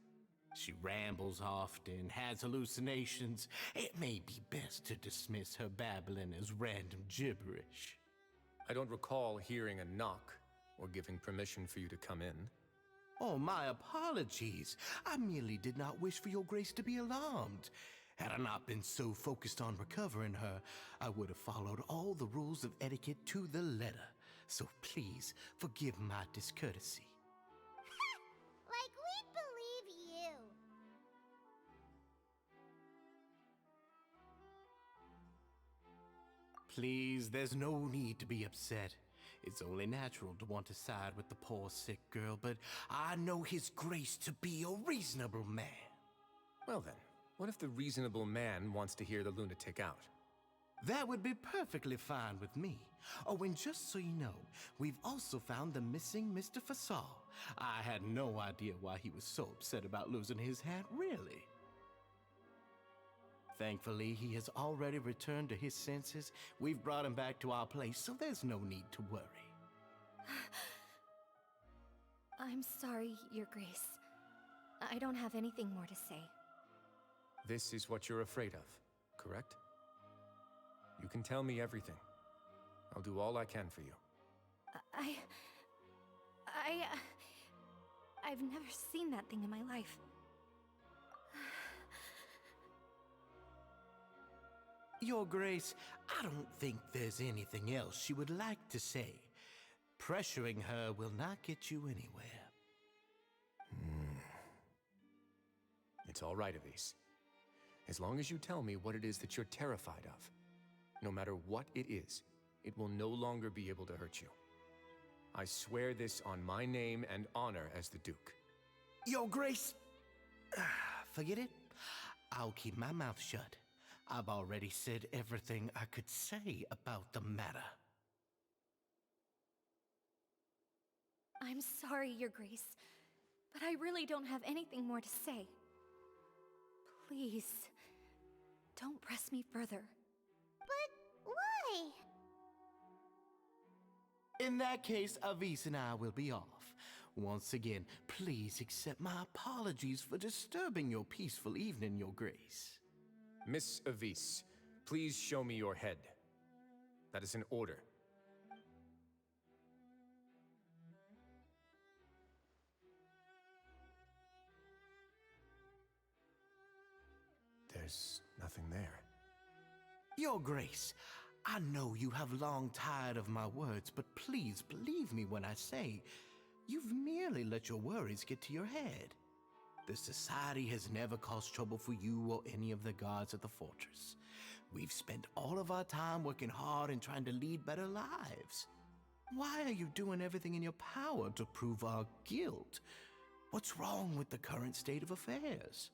Speaker 7: She rambles often, has hallucinations. It may be best to dismiss her babbling as random gibberish.
Speaker 4: I don't recall hearing a knock or giving permission for you to come in.
Speaker 7: Oh, my apologies. I merely did not wish for Your Grace to be alarmed. Had I not been so focused on recovering her, I would have followed all the rules of etiquette to the letter. So please, forgive my discourtesy.
Speaker 1: Like we'd believe you.
Speaker 7: Please, there's no need to be upset. It's only natural to want to side with the poor sick girl, but I know His Grace to be a reasonable man.
Speaker 4: Well then, what if the reasonable man wants to hear the lunatic out?
Speaker 7: That would be perfectly fine with me. Oh, and just so you know, we've also found the missing Mr. Fasol. I had no idea why he was so upset about losing his hat, really. Thankfully, he has already returned to his senses. We've brought him back to our place, so there's no need to worry.
Speaker 13: I'm sorry, Your Grace. I don't have anything more to say.
Speaker 4: This is what you're afraid of, correct? You can tell me everything. I'll do all I can for you.
Speaker 13: I I've never seen that thing in my life.
Speaker 7: Your Grace, I don't think there's anything else she would like to say. Pressuring her will not get you anywhere.
Speaker 4: It's all right, Avis. As long as you tell me what it is that you're terrified of. No matter what it is, it will no longer be able to hurt you. I swear this on my name and honor as the Duke.
Speaker 7: Your Grace, forget it. I'll keep my mouth shut. I've already said everything I could say about the matter.
Speaker 13: I'm sorry, Your Grace, but I really don't have anything more to say. Please, don't press me further.
Speaker 1: But why?
Speaker 7: In that case, Avis and I will be off. Once again, please accept my apologies for disturbing your peaceful evening, Your Grace.
Speaker 4: Miss Avis, please show me your head. That is an order. There's nothing there.
Speaker 7: Your Grace, I know you have long tired of my words, but please believe me when I say you've merely let your worries get to your head. The Society has never caused trouble for you or any of the guards at the fortress. We've spent all of our time working hard and trying to lead better lives. Why are you doing everything in your power to prove our guilt? What's wrong with the current state of affairs?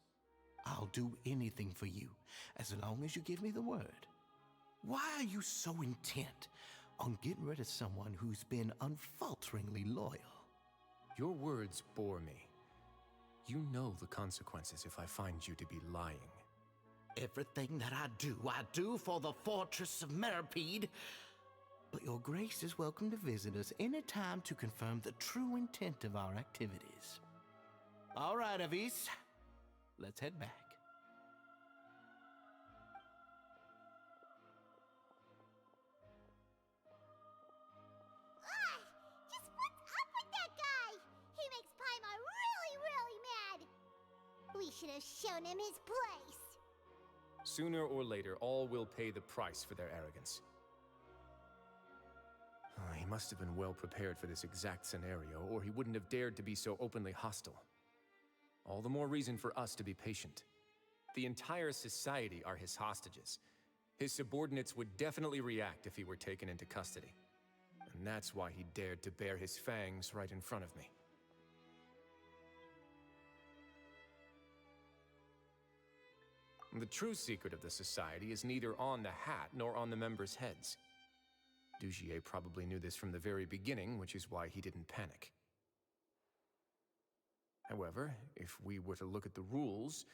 Speaker 7: I'll do anything for you, as long as you give me the word. Why are you so intent on getting rid of someone who's been unfalteringly loyal?
Speaker 4: Your words bore me. You know the consequences if I find you to be lying.
Speaker 7: Everything that I do for the Fortress of Meripede. But Your Grace is welcome to visit us any time to confirm the true intent of our activities. All right, Avis. Let's head back.
Speaker 1: Just what's up with that guy? He makes Paimon really, really mad. We should have shown him his place.
Speaker 4: Sooner or later, all will pay the price for their arrogance. He must have been well prepared for this exact scenario, or he wouldn't have dared to be so openly hostile. All the more reason for us to be patient. The entire society are his hostages. His subordinates would definitely react if he were taken into custody. And that's why he dared to bare his fangs right in front of me. The true secret of the society is neither on the hat nor on the members' heads. Dugier probably knew this from the very beginning, which is why he didn't panic. However, if we were to look at the rules,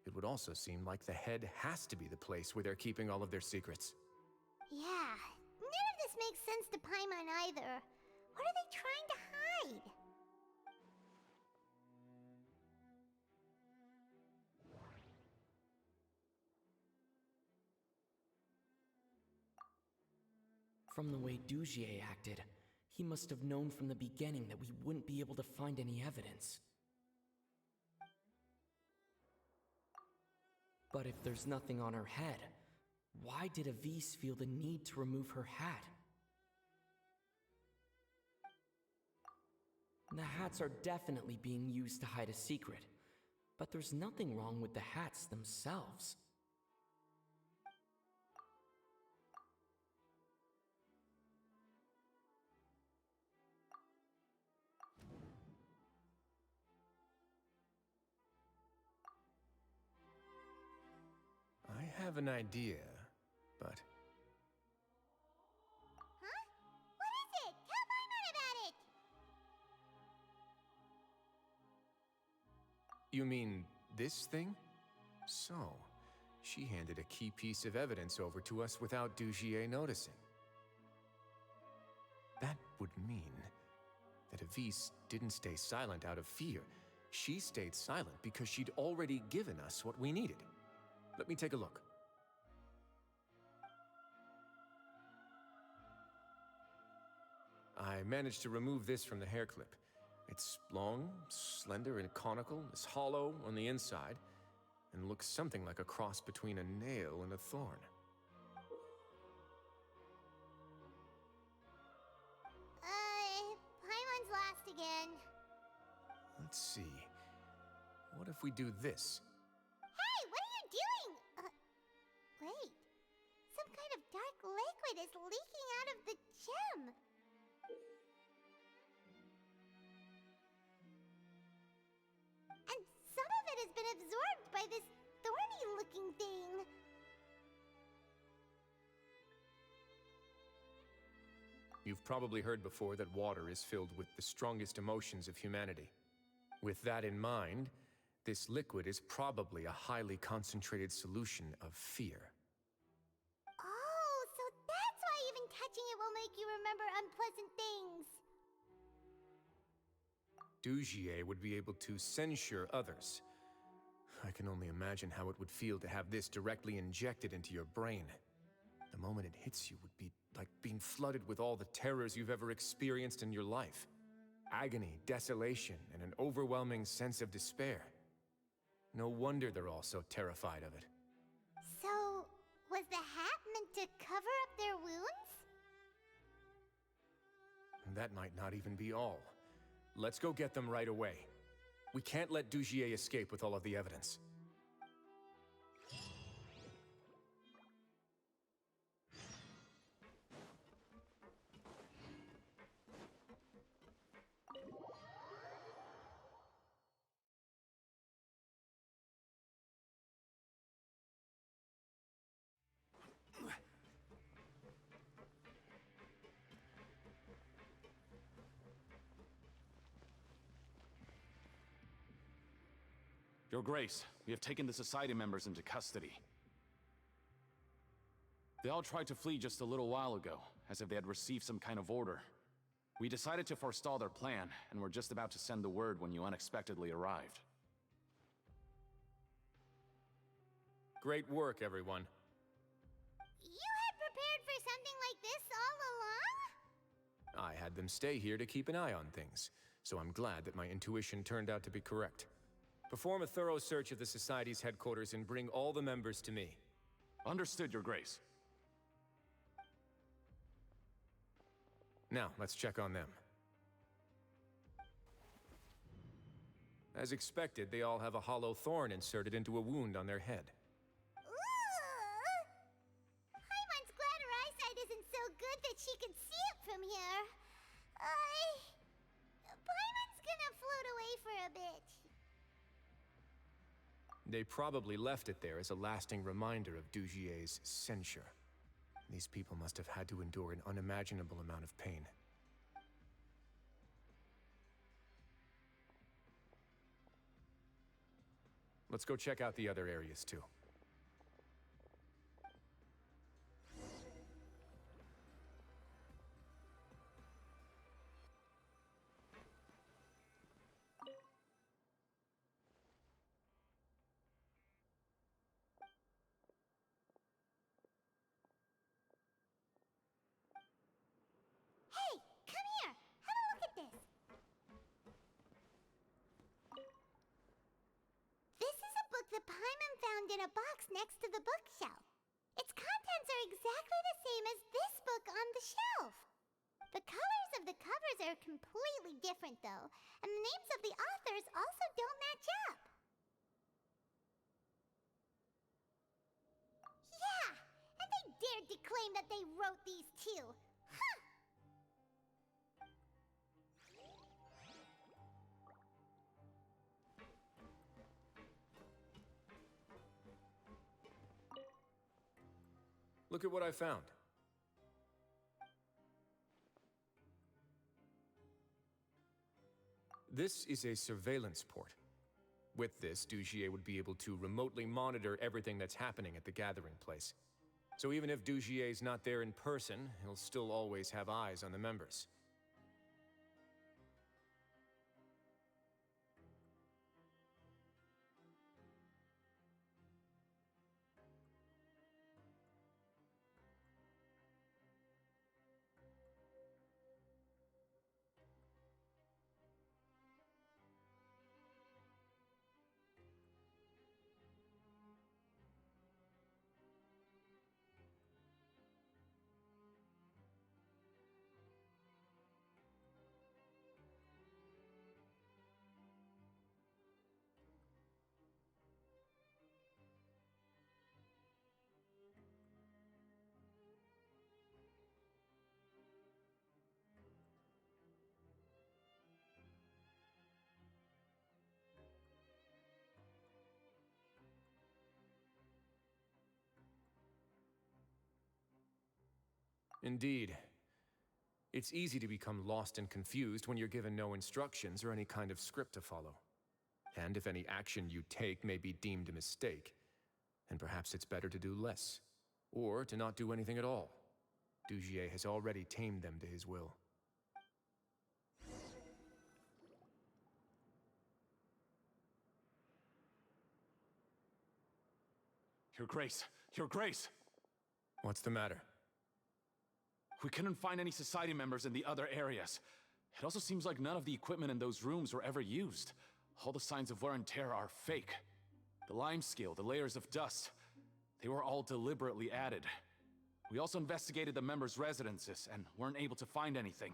Speaker 4: it would also seem like the head has to be the place where they're keeping all of their secrets.
Speaker 1: Yeah, none of this makes sense to Paimon either. What are they trying to hide?
Speaker 14: From the way Dugier acted, he must have known from the beginning that we wouldn't be able to find any evidence. But if there's nothing on her head, why did Avis feel the need to remove her hat? The hats are definitely being used to hide a secret, but there's nothing wrong with the hats themselves.
Speaker 4: I have an idea, but...
Speaker 1: Huh? What is it? Tell Paimon about it!
Speaker 4: You mean this thing? So, she handed a key piece of evidence over to us without Dugier noticing. That would mean that Avis didn't stay silent out of fear. She stayed silent because she'd already given us what we needed. Let me take a look. I managed to remove this from the hair clip. It's long, slender, and conical, is hollow on the inside, and looks something like a cross between a nail and a thorn.
Speaker 1: Paimon's lost again.
Speaker 4: Let's see. What if we do this?
Speaker 1: Hey, what are you doing? Wait. Some kind of dark liquid is leaking out of the gem. And some of it has been absorbed by this thorny-looking thing.
Speaker 4: You've probably heard before that water is filled with the strongest emotions of humanity. With that in mind, this liquid is probably a highly concentrated solution of fear.
Speaker 1: Oh, so that's why even touching it will make you remember unpleasant things.
Speaker 4: Dugier would be able to censure others. I can only imagine how it would feel to have this directly injected into your brain. The moment it hits you would be like being flooded with all the terrors you've ever experienced in your life. Agony, desolation, and an overwhelming sense of despair. No wonder they're all so terrified of it.
Speaker 1: So, was the hat meant to cover up their wounds?
Speaker 4: That might not even be all. Let's go get them right away. We can't let Dugier escape with all of the evidence.
Speaker 15: Your Grace, we have taken the Society members into custody. They all tried to flee just a little while ago, as if they had received some kind of order. We decided to forestall their plan, and were just about to send the word when you unexpectedly arrived.
Speaker 4: Great work, everyone.
Speaker 1: You had prepared for something like this all along?
Speaker 4: I had them stay here to keep an eye on things, so I'm glad that my intuition turned out to be correct. Perform a thorough search of the Society's headquarters and bring all the members to me.
Speaker 15: Understood, Your Grace.
Speaker 4: Now, let's check on them. As expected, they all have a hollow thorn inserted into a wound on their head.
Speaker 1: Ooh! Paimon's glad her eyesight isn't so good that she can see it from here. Paimon's gonna float away for a bit.
Speaker 4: They probably left it there as a lasting reminder of Dugier's censure. These people must have had to endure an unimaginable amount of pain. Let's go check out the other areas too.
Speaker 1: Hey, come here. Have a look at this. This is a book that Paimon found in a box next to the bookshelf. Its contents are exactly the same as this book on the shelf. The colors of the covers are completely different, though, and the names of the authors also don't match up. Yeah, and they dared to claim that they wrote these too. Huh!
Speaker 4: Look at what I found. This is a surveillance port. With this, Dugier would be able to remotely monitor everything that's happening at the gathering place. So even if Dugier's not there in person, he'll still always have eyes on the members. Indeed. It's easy to become lost and confused when you're given no instructions or any kind of script to follow. And if any action you take may be deemed a mistake, then perhaps it's better to do less, or to not do anything at all. Dugier has already tamed them to his will.
Speaker 15: Your Grace! Your Grace!
Speaker 4: What's the matter?
Speaker 15: We couldn't find any society members in the other areas. It also seems like none of the equipment in those rooms were ever used. All the signs of wear and tear are fake. The lime scale, the layers of dust, they were all deliberately added. We also investigated the members' residences and weren't able to find anything.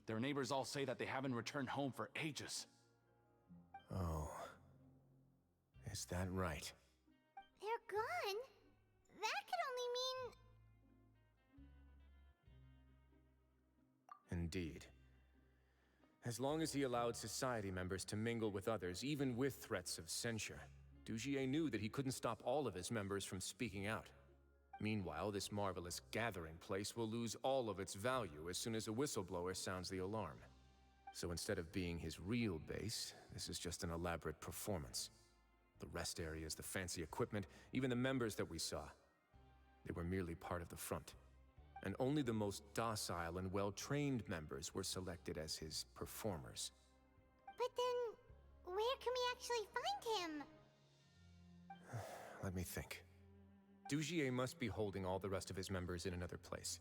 Speaker 15: Their neighbors all say that they haven't returned home for ages.
Speaker 4: Oh. Is that right?
Speaker 1: They're gone? That could only mean...
Speaker 4: Indeed. As long as he allowed society members to mingle with others, even with threats of censure, Dugier knew that he couldn't stop all of his members from speaking out. Meanwhile, this marvelous gathering place will lose all of its value as soon as a whistleblower sounds the alarm. So instead of being his real base, this is just an elaborate performance. The rest areas, the fancy equipment, even the members that we saw, they were merely part of the front. And only the most docile and well-trained members were selected as his performers.
Speaker 1: But then, where can we actually find him?
Speaker 4: Let me think. Dugier must be holding all the rest of his members in another place.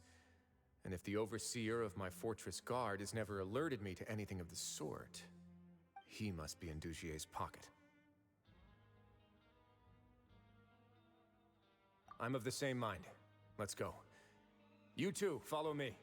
Speaker 4: And if the overseer of my fortress guard has never alerted me to anything of the sort, he must be in Dugier's pocket. I'm of the same mind. Let's go. You two, follow me.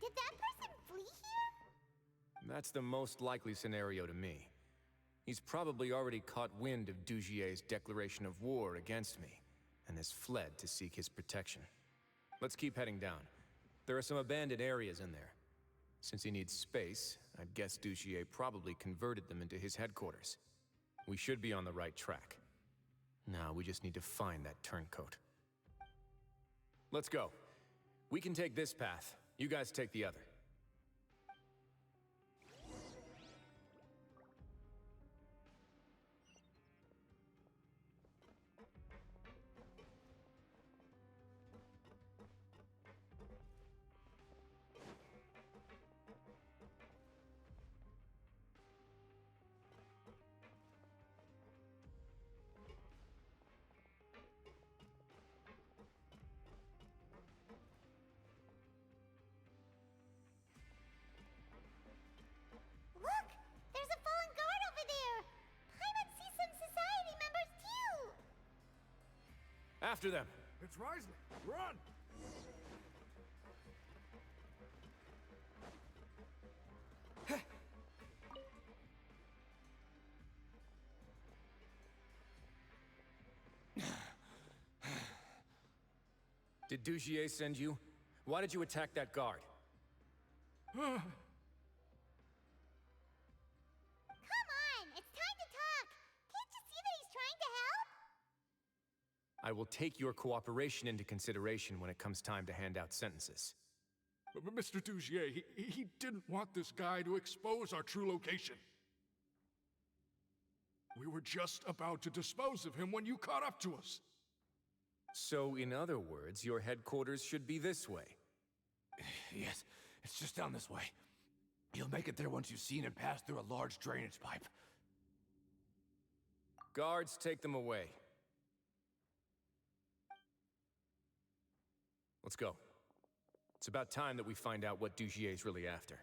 Speaker 1: Did that person flee here?
Speaker 4: That's the most likely scenario to me. He's probably already caught wind of Dugier's declaration of war against me, and has fled to seek his protection. Let's keep heading down. There are some abandoned areas in there. Since he needs space, I'd guess Dugier probably converted them into his headquarters. We should be on the right track. Now we just need to find that turncoat. Let's go. We can take this path. You guys take the other.
Speaker 1: Look! There's a fallen guard over there! Paimon sees some society members too!
Speaker 4: After them!
Speaker 2: It's Wriothesley! Run!
Speaker 4: Did Dugier send you? Why did you attack that guard?
Speaker 1: Come on! It's time to talk! Can't you see that he's trying to help?
Speaker 4: I will take your cooperation into consideration when it comes time to hand out sentences.
Speaker 16: But Mr. Dugier, he didn't want this guy to expose our true location. We were just about to dispose of him when you caught up to us.
Speaker 4: So, in other words, your headquarters should be this way.
Speaker 17: Yes, it's just down this way. You'll make it there once you've seen him pass through a large drainage pipe.
Speaker 4: Guards, take them away. Let's go. It's about time that we find out what Dugier's really after.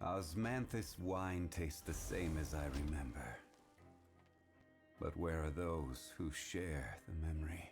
Speaker 11: Osmanthus wine tastes the same as I remember. But where are those who share the memory?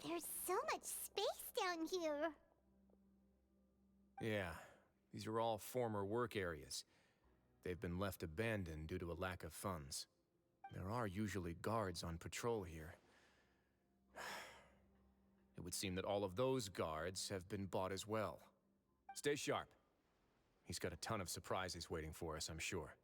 Speaker 1: There's so much space down here.
Speaker 4: Yeah, these are all former work areas. They've been left abandoned due to a lack of funds. There are usually guards on patrol here. It would seem that all of those guards have been bought as well. Stay sharp. He's got a ton of surprises waiting for us, I'm sure.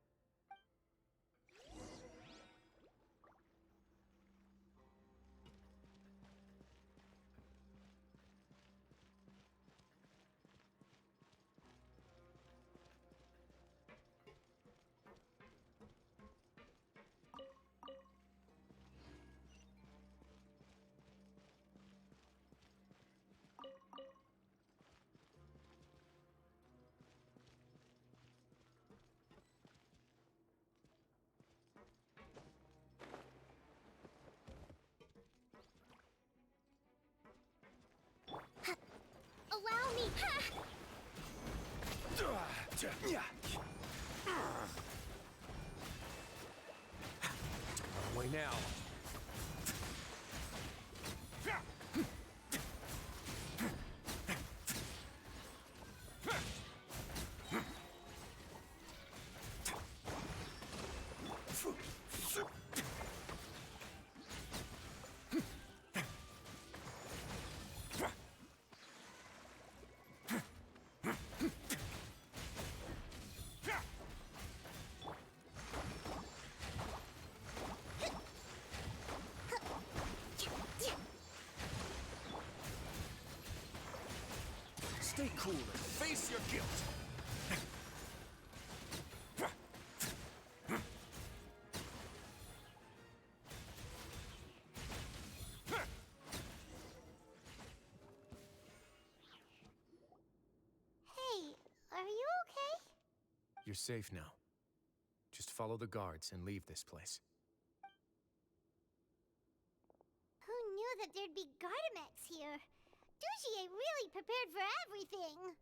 Speaker 1: Allow me.
Speaker 4: Away now. Stay cool and face your guilt.
Speaker 1: Hey, are you okay?
Speaker 4: You're safe now. Just follow the guards and leave this place.
Speaker 1: Who knew that there'd be Gardamex here? Dugier really prepared for everything.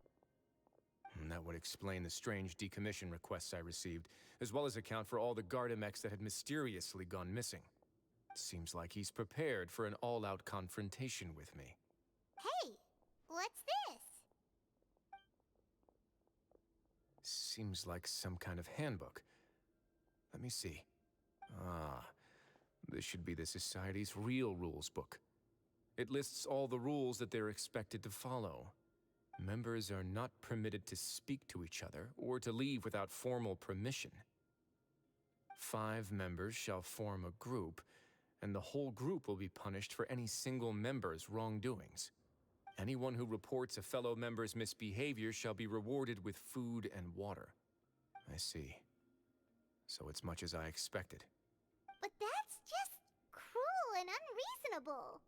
Speaker 4: And that would explain the strange decommission requests I received, as well as account for all the Gardamex that had mysteriously gone missing. Seems like he's prepared for an all-out confrontation with me.
Speaker 1: Hey, what's this?
Speaker 4: Seems like some kind of handbook. Let me see. Ah, this should be the Society's real rules book. It lists all the rules that they're expected to follow. Members are not permitted to speak to each other or to leave without formal permission. 5 members shall form a group, and the whole group will be punished for any single member's wrongdoings. Anyone who reports a fellow member's misbehavior shall be rewarded with food and water. I see. So it's much as I expected.
Speaker 1: But that's just cruel and unreasonable.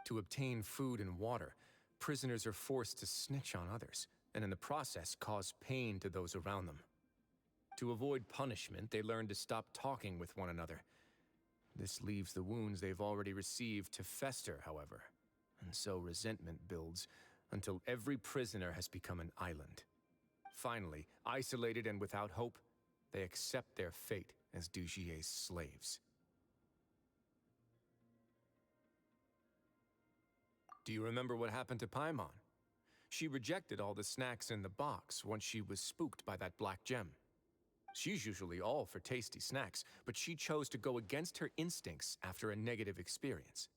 Speaker 4: To obtain food and water, prisoners are forced to snitch on others, and in the process cause pain to those around them. To avoid punishment, they learn to stop talking with one another. This leaves the wounds they've already received to fester, however, and so resentment builds until every prisoner has become an island. Finally, isolated and without hope, they accept their fate as Dugier's slaves. Do you remember what happened to Paimon? She rejected all the snacks in the box once she was spooked by that black gem. She's usually all for tasty snacks, but she chose to go against her instincts after a negative experience.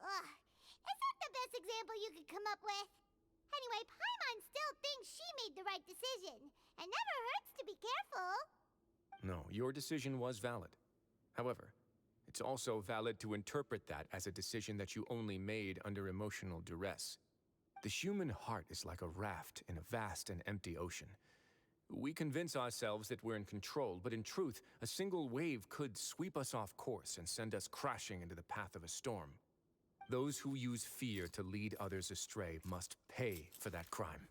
Speaker 1: Ugh, is that the best example you could come up with? Anyway, Paimon still thinks she made the right decision. It never hurts to be careful.
Speaker 4: No, your decision was valid. However, it's also valid to interpret that as a decision that you only made under emotional duress. The human heart is like a raft in a vast and empty ocean. We convince ourselves that we're in control, but in truth, a single wave could sweep us off course and send us crashing into the path of a storm. Those who use fear to lead others astray must pay for that crime.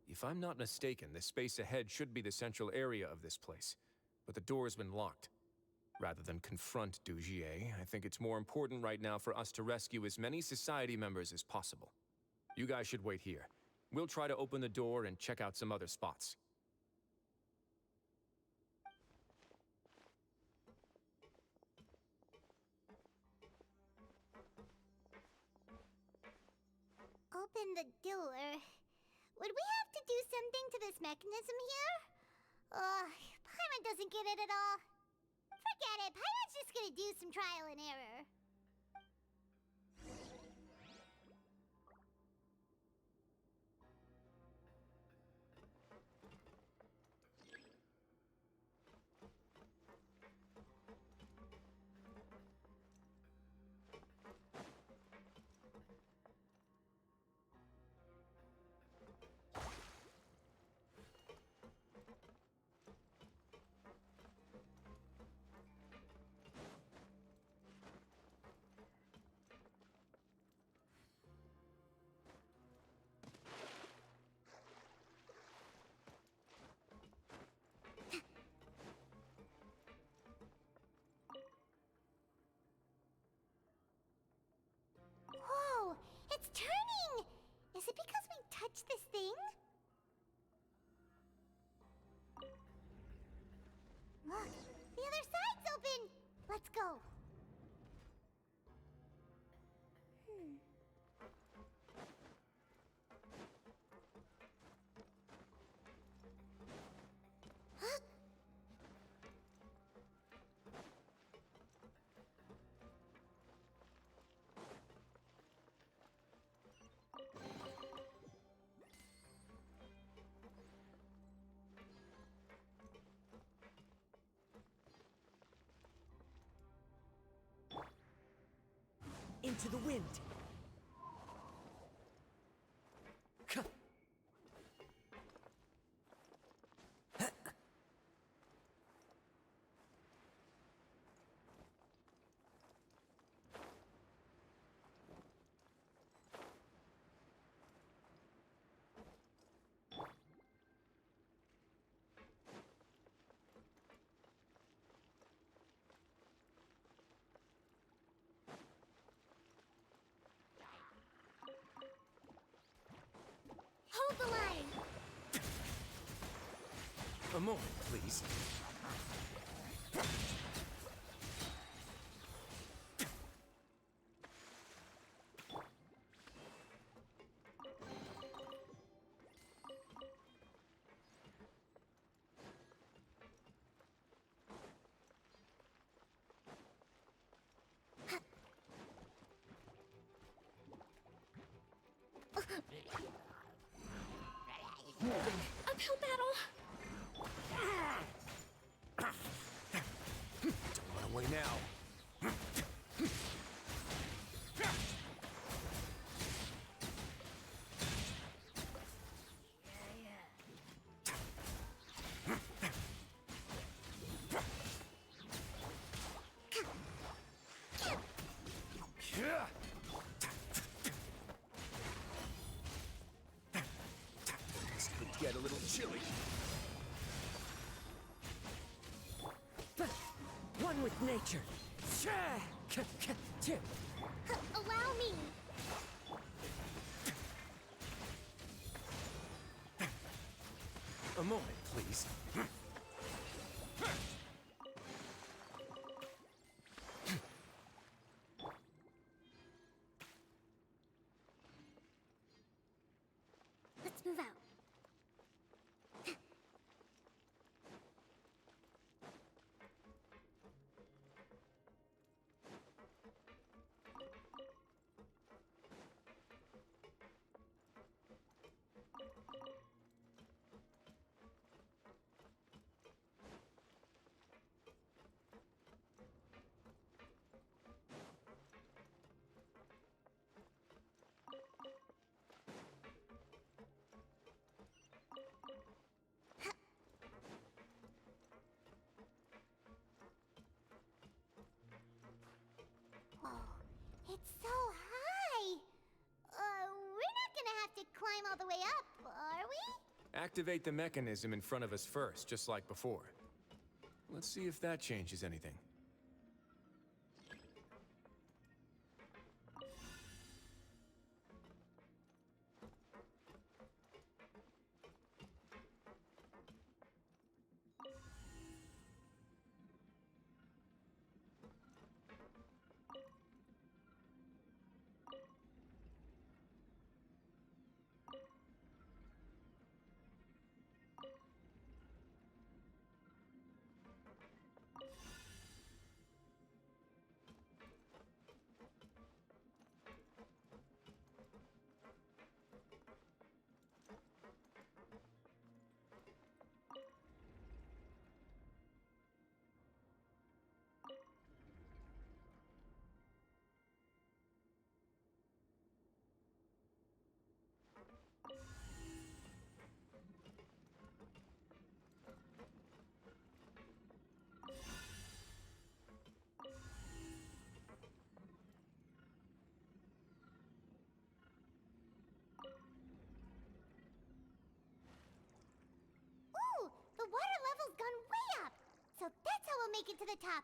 Speaker 4: If I'm not mistaken, the space ahead should be the central area of this place, but the door's been locked. Rather than confront Dugier, I think it's more important right now for us to rescue as many society members as possible. You guys should wait here. We'll try to open the door and check out some other spots.
Speaker 1: Open the door. Would we have to do something to this mechanism here? Paimon doesn't get it at all. Forget it, Paimon's just gonna do some trial and error. Whoa! It's turning! Is it because we touched this thing? Look! The other side's open! Let's go!
Speaker 14: into the wind.
Speaker 1: Hold the line!
Speaker 4: A moment, please.
Speaker 6: Uphill battle!
Speaker 4: Don't run away now. This could get a little chilly.
Speaker 14: One with nature.
Speaker 1: Allow me!
Speaker 4: A moment, please.
Speaker 1: Let's move out. It's so high! We're not gonna have to climb all the way up, are we?
Speaker 4: Activate the mechanism in front of us first, just like before. Let's see if that changes anything.
Speaker 1: Ooh, the water level's gone way up! So that's how we'll make it to the top.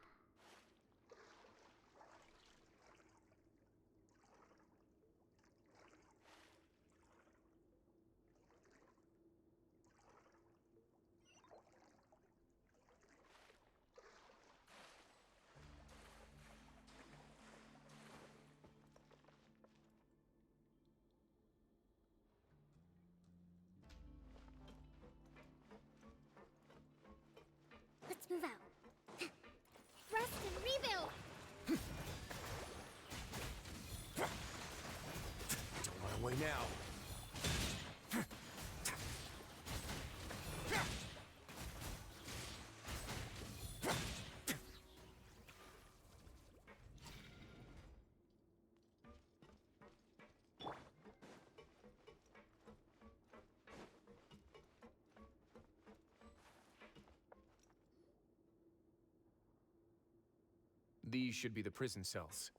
Speaker 1: Let's move out. Rest and rebuild!
Speaker 4: Don't run away now. These should be the prison cells.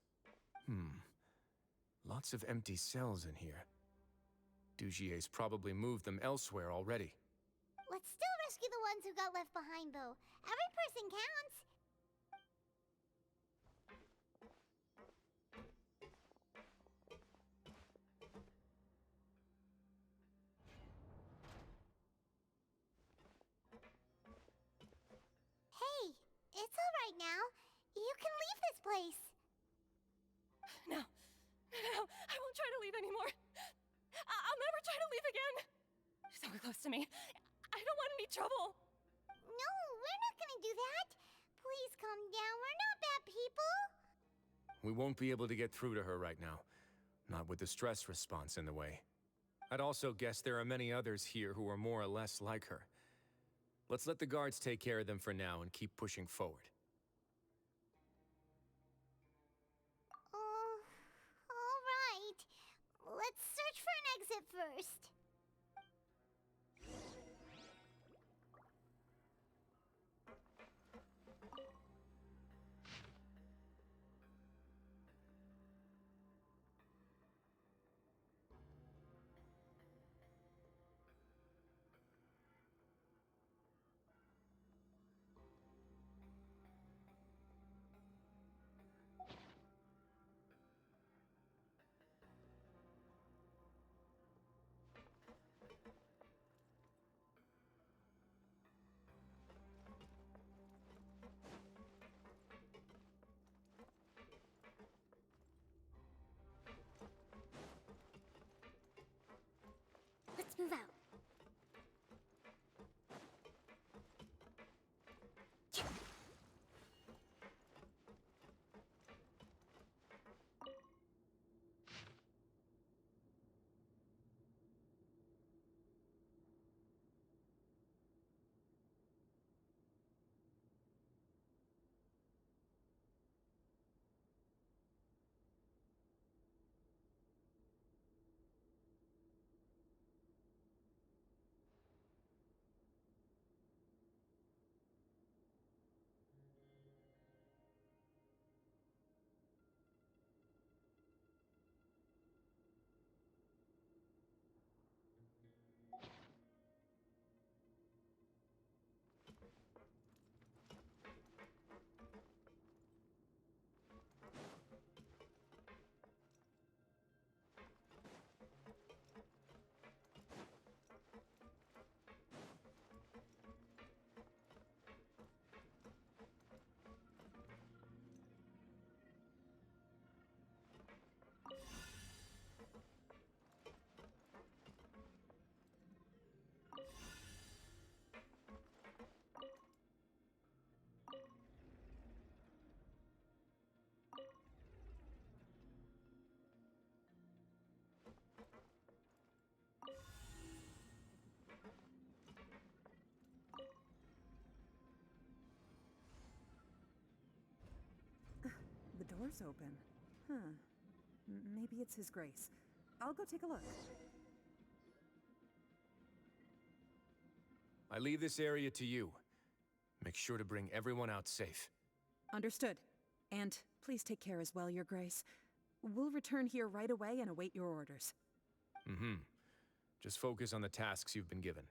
Speaker 4: Lots of empty cells in here. Dugier's probably moved them elsewhere already.
Speaker 1: Let's still rescue the ones who got left behind, though. Every person counts. Hey, it's all right now. You can leave this place.
Speaker 6: No. No, I won't try to leave anymore. I'll never try to leave again. So close to me. I don't want any trouble.
Speaker 1: No, we're not gonna do that. Please calm down. We're not bad people.
Speaker 4: We won't be able to get through to her right now. Not with the stress response in the way. I'd also guess there are many others here who are more or less like her. Let's let the guards take care of them for now and keep pushing forward.
Speaker 1: All right. Let's search for an exit first. Let's move out.
Speaker 18: The door's open. Huh. Maybe it's His Grace. I'll go take a look.
Speaker 4: I leave this area to you. Make sure to bring everyone out safe.
Speaker 18: Understood. And please take care as well, Your Grace. We'll return here right away and await your orders.
Speaker 4: Just focus on the tasks you've been given.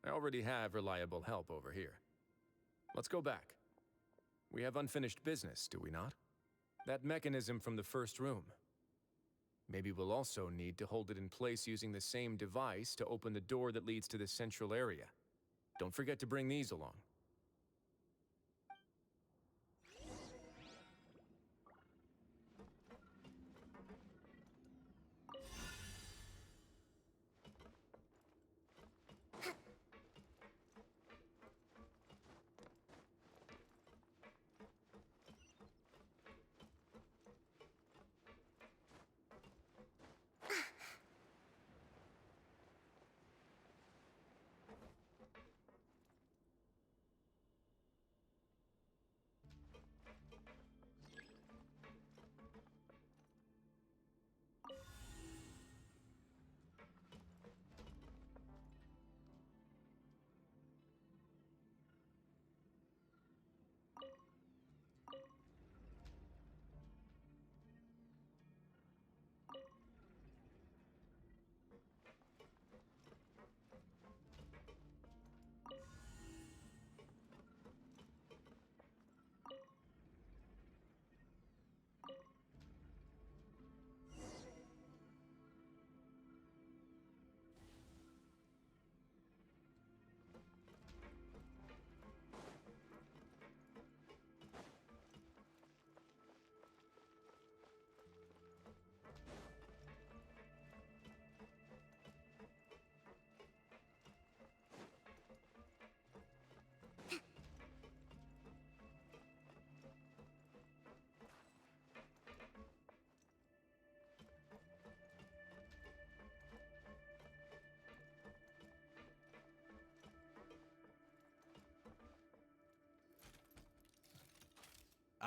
Speaker 4: I already have reliable help over here. Let's go back. We have unfinished business, do we not? That mechanism from the first room. Maybe we'll also need to hold it in place using the same device to open the door that leads to the central area. Don't forget to bring these along.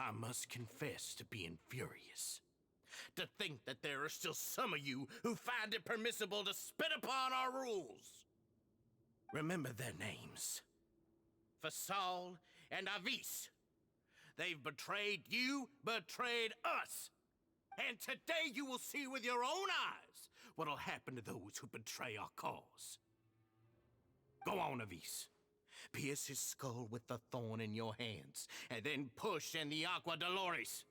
Speaker 19: I must confess to being furious. To think that there are still some of you who find it permissible to spit upon our rules. Remember their names. Fasal and Avis. They've betrayed you, betrayed us. And today you will see with your own eyes what'll happen to those who betray our cause. Go on, Avis. Pierce his skull with the thorn in your hands, and then push in the Aqua Dolores.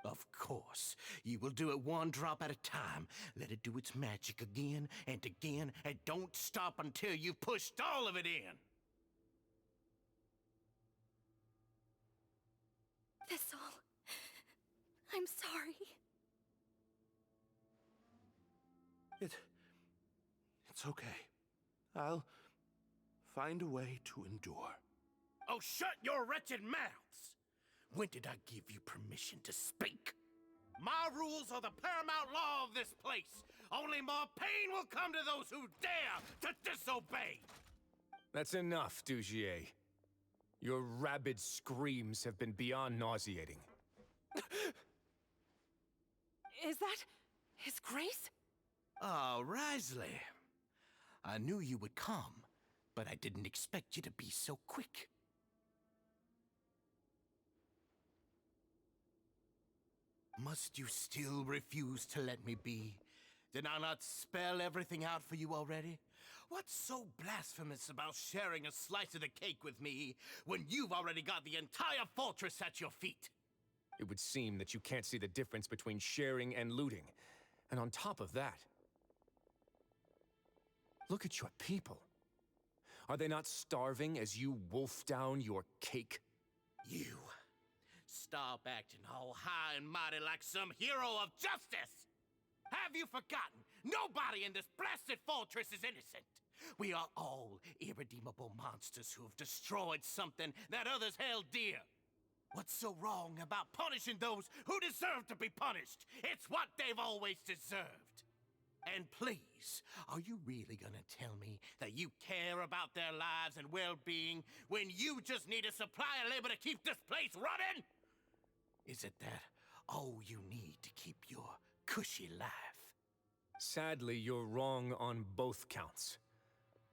Speaker 19: Of course, you will do it one drop at a time. Let it do its magic again and again, and don't stop until you've pushed all of it in.
Speaker 13: Thistle, I'm sorry.
Speaker 2: It's okay. I'll find a way to endure.
Speaker 19: Oh, shut your wretched mouths! When did I give you permission to speak? My rules are the paramount law of this place. Only more pain will come to those who dare to disobey.
Speaker 4: That's enough, Dugier. Your rabid screams have been beyond nauseating.
Speaker 8: Is that His Grace?
Speaker 19: Oh, Wriothesley. I knew you would come, but I didn't expect you to be so quick. Must you still refuse to let me be? Did I not spell everything out for you already? What's so blasphemous about sharing a slice of the cake with me when you've already got the entire fortress at your feet?
Speaker 4: It would seem that you can't see the difference between sharing and looting. And on top of that, look at your people. Are they not starving as you wolf down your cake?
Speaker 19: You. Stop acting all high and mighty like some hero of justice! Have you forgotten? Nobody in this blasted fortress is innocent! We are all irredeemable monsters who have destroyed something that others held dear. What's so wrong about punishing those who deserve to be punished? It's what they've always deserved. And please, are you really gonna tell me that you care about their lives and well-being when you just need a supply of labor to keep this place running? Is it that all you need to keep your cushy life?
Speaker 4: Sadly, you're wrong on both counts.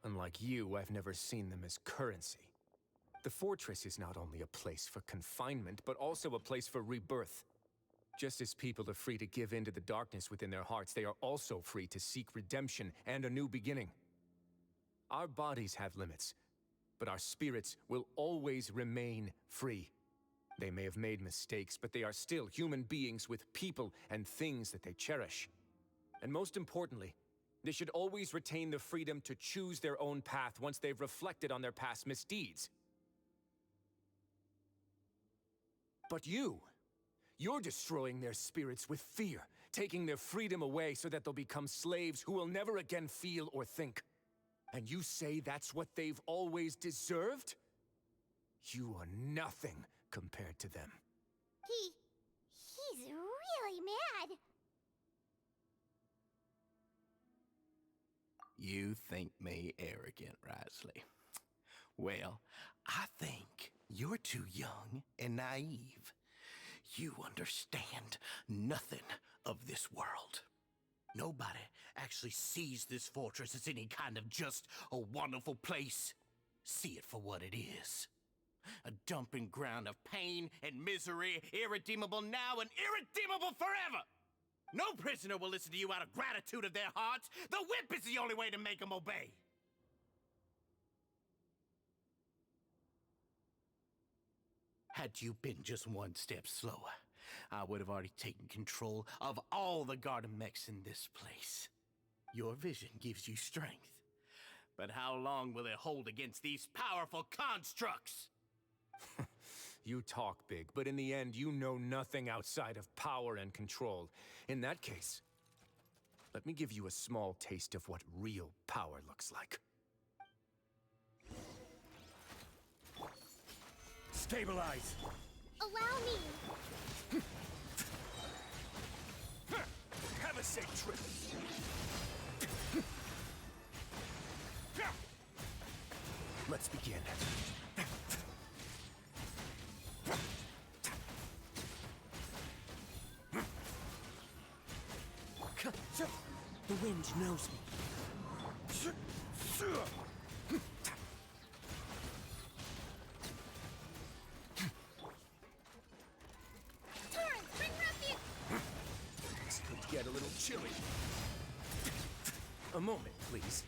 Speaker 4: Unlike you, I've never seen them as currency. The fortress is not only a place for confinement, but also a place for rebirth. Just as people are free to give in to the darkness within their hearts, they are also free to seek redemption and a new beginning. Our bodies have limits, but our spirits will always remain free. They may have made mistakes, but they are still human beings with people and things that they cherish. And most importantly, they should always retain the freedom to choose their own path once they've reflected on their past misdeeds. But you're destroying their spirits with fear, taking their freedom away so that they'll become slaves who will never again feel or think. And you say that's what they've always deserved? You are nothing compared to them.
Speaker 1: He's really mad.
Speaker 19: You think me arrogant, Wriothesley? Well, I think you're too young and naive. You understand nothing of this world. Nobody actually sees this fortress as any kind of just a wonderful place. See it for what it is. A dumping ground of pain and misery, irredeemable now and irredeemable forever. No prisoner will listen to you out of gratitude of their hearts. The whip is the only way to make them obey. Had you been just one step slower, I would have already taken control of all the garden mechs in this place. Your vision gives you strength. But how long will it hold against these powerful constructs?
Speaker 4: You talk big, but in the end, you know nothing outside of power and control. In that case, let me give you a small taste of what real power looks like.
Speaker 19: Stabilize!
Speaker 1: Allow me!
Speaker 19: Have a safe trip!
Speaker 17: Let's begin.
Speaker 14: The wind knows me.
Speaker 1: Torrent, bring refuge!
Speaker 4: This could get a little chilly. A moment, please.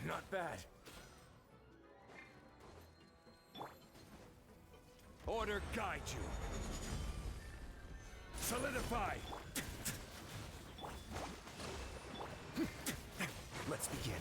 Speaker 4: Not bad.
Speaker 17: Order guide you. Solidify. Let's begin.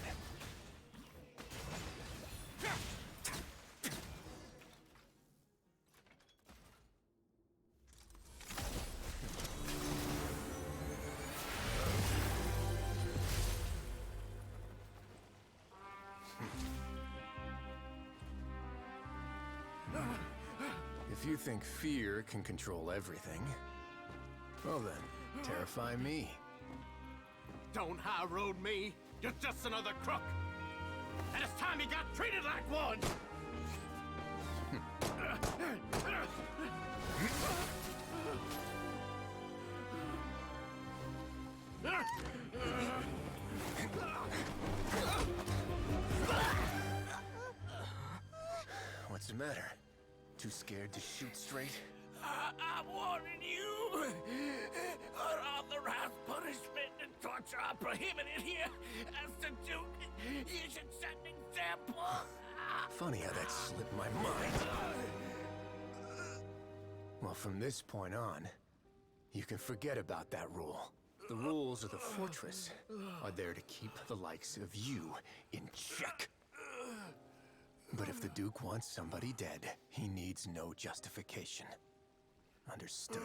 Speaker 4: If you think fear can control everything, well then, terrify me.
Speaker 19: Don't high road me. You're just another crook. And it's time you got treated like one.
Speaker 4: What's the matter? Too scared to shoot straight?
Speaker 19: I'm warning you. Unauthorized punishment and torture are prohibited here. As the Duke, you should set an example.
Speaker 4: Funny how that slipped my mind. Well, from this point on, you can forget about that rule. The rules of the fortress are there to keep the likes of you in check. But if the Duke wants somebody dead, he needs no justification. Understood?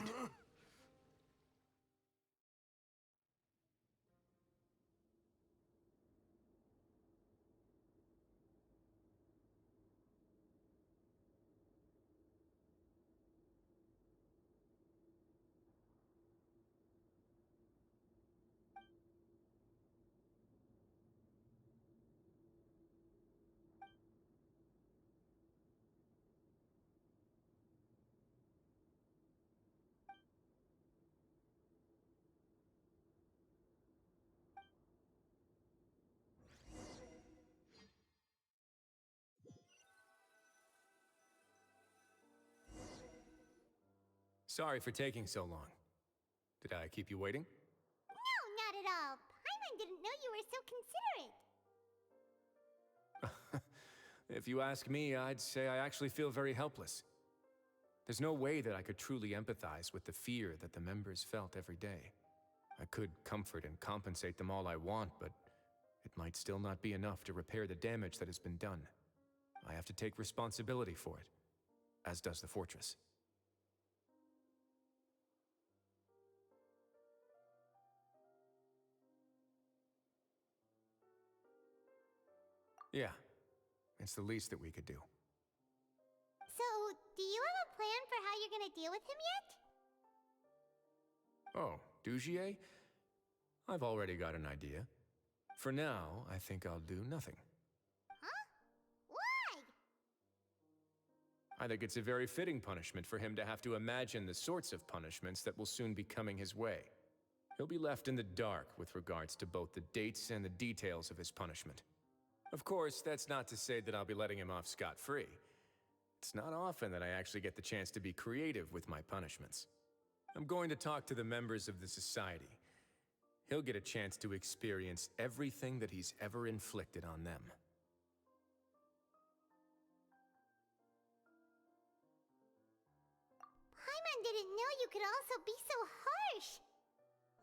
Speaker 4: Sorry for taking so long. Did I keep you waiting?
Speaker 1: No, not at all. Paimon didn't know you were so considerate.
Speaker 4: If you ask me, I'd say I actually feel very helpless. There's no way that I could truly empathize with the fear that the members felt every day. I could comfort and compensate them all I want, but it might still not be enough to repair the damage that has been done. I have to take responsibility for it, as does the fortress. Yeah, it's the least that we could do.
Speaker 1: So, do you have a plan for how you're gonna deal with him yet?
Speaker 4: Oh, Dugier? I've already got an idea. For now, I think I'll do nothing.
Speaker 1: Huh? Why?
Speaker 4: I think it's a very fitting punishment for him to have to imagine the sorts of punishments that will soon be coming his way. He'll be left in the dark with regards to both the dates and the details of his punishment. Of course, that's not to say that I'll be letting him off scot-free. It's not often that I actually get the chance to be creative with my punishments. I'm going to talk to the members of the society. He'll get a chance to experience everything that he's ever inflicted on them.
Speaker 1: Paimon didn't know you could also be so harsh.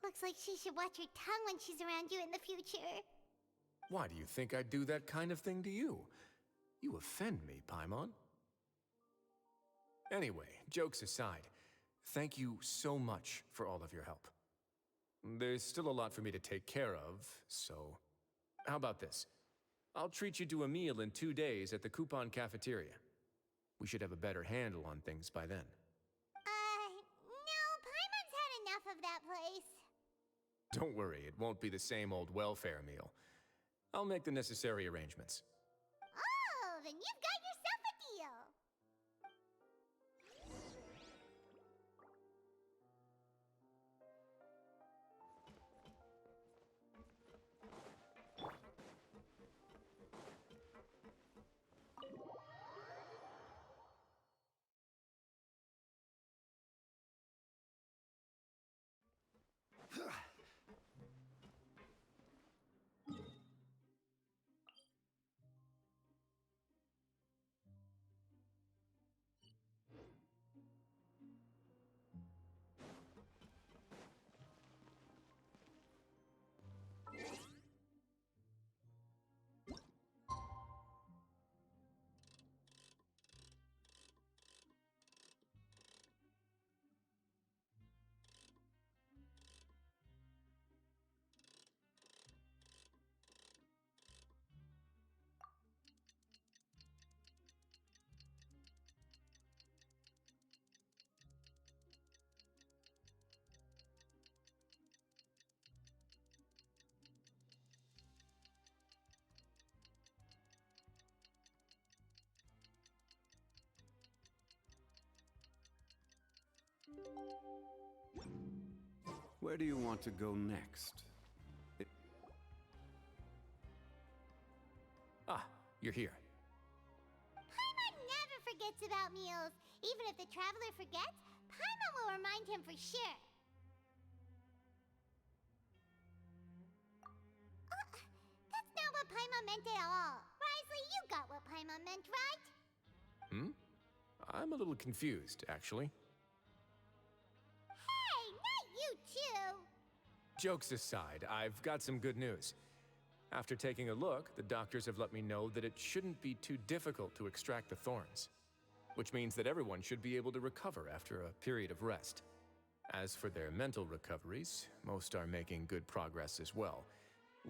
Speaker 1: Looks like she should watch her tongue when she's around you in the future.
Speaker 4: Why do you think I'd do that kind of thing to you? You offend me, Paimon. Anyway, jokes aside, thank you so much for all of your help. There's still a lot for me to take care of, so... How about this? I'll treat you to a meal in 2 days at the Coupon Cafeteria. We should have a better handle on things by then.
Speaker 1: No, Paimon's had enough of that place.
Speaker 4: Don't worry, it won't be the same old welfare meal. I'll make the necessary arrangements.
Speaker 1: then you've got yourself a deal.
Speaker 11: Where do you want to go next?
Speaker 4: Ah, you're here.
Speaker 1: Paimon never forgets about meals. Even if the traveler forgets, Paimon will remind him for sure. That's not what Paimon meant at all. Wriothesley, you got what Paimon meant, right?
Speaker 4: I'm a little confused, actually.
Speaker 1: Hey, not you too!
Speaker 4: Jokes aside, I've got some good news. After taking a look, the doctors have let me know that it shouldn't be too difficult to extract the thorns, which means that everyone should be able to recover after a period of rest. As for their mental recoveries, most are making good progress as well.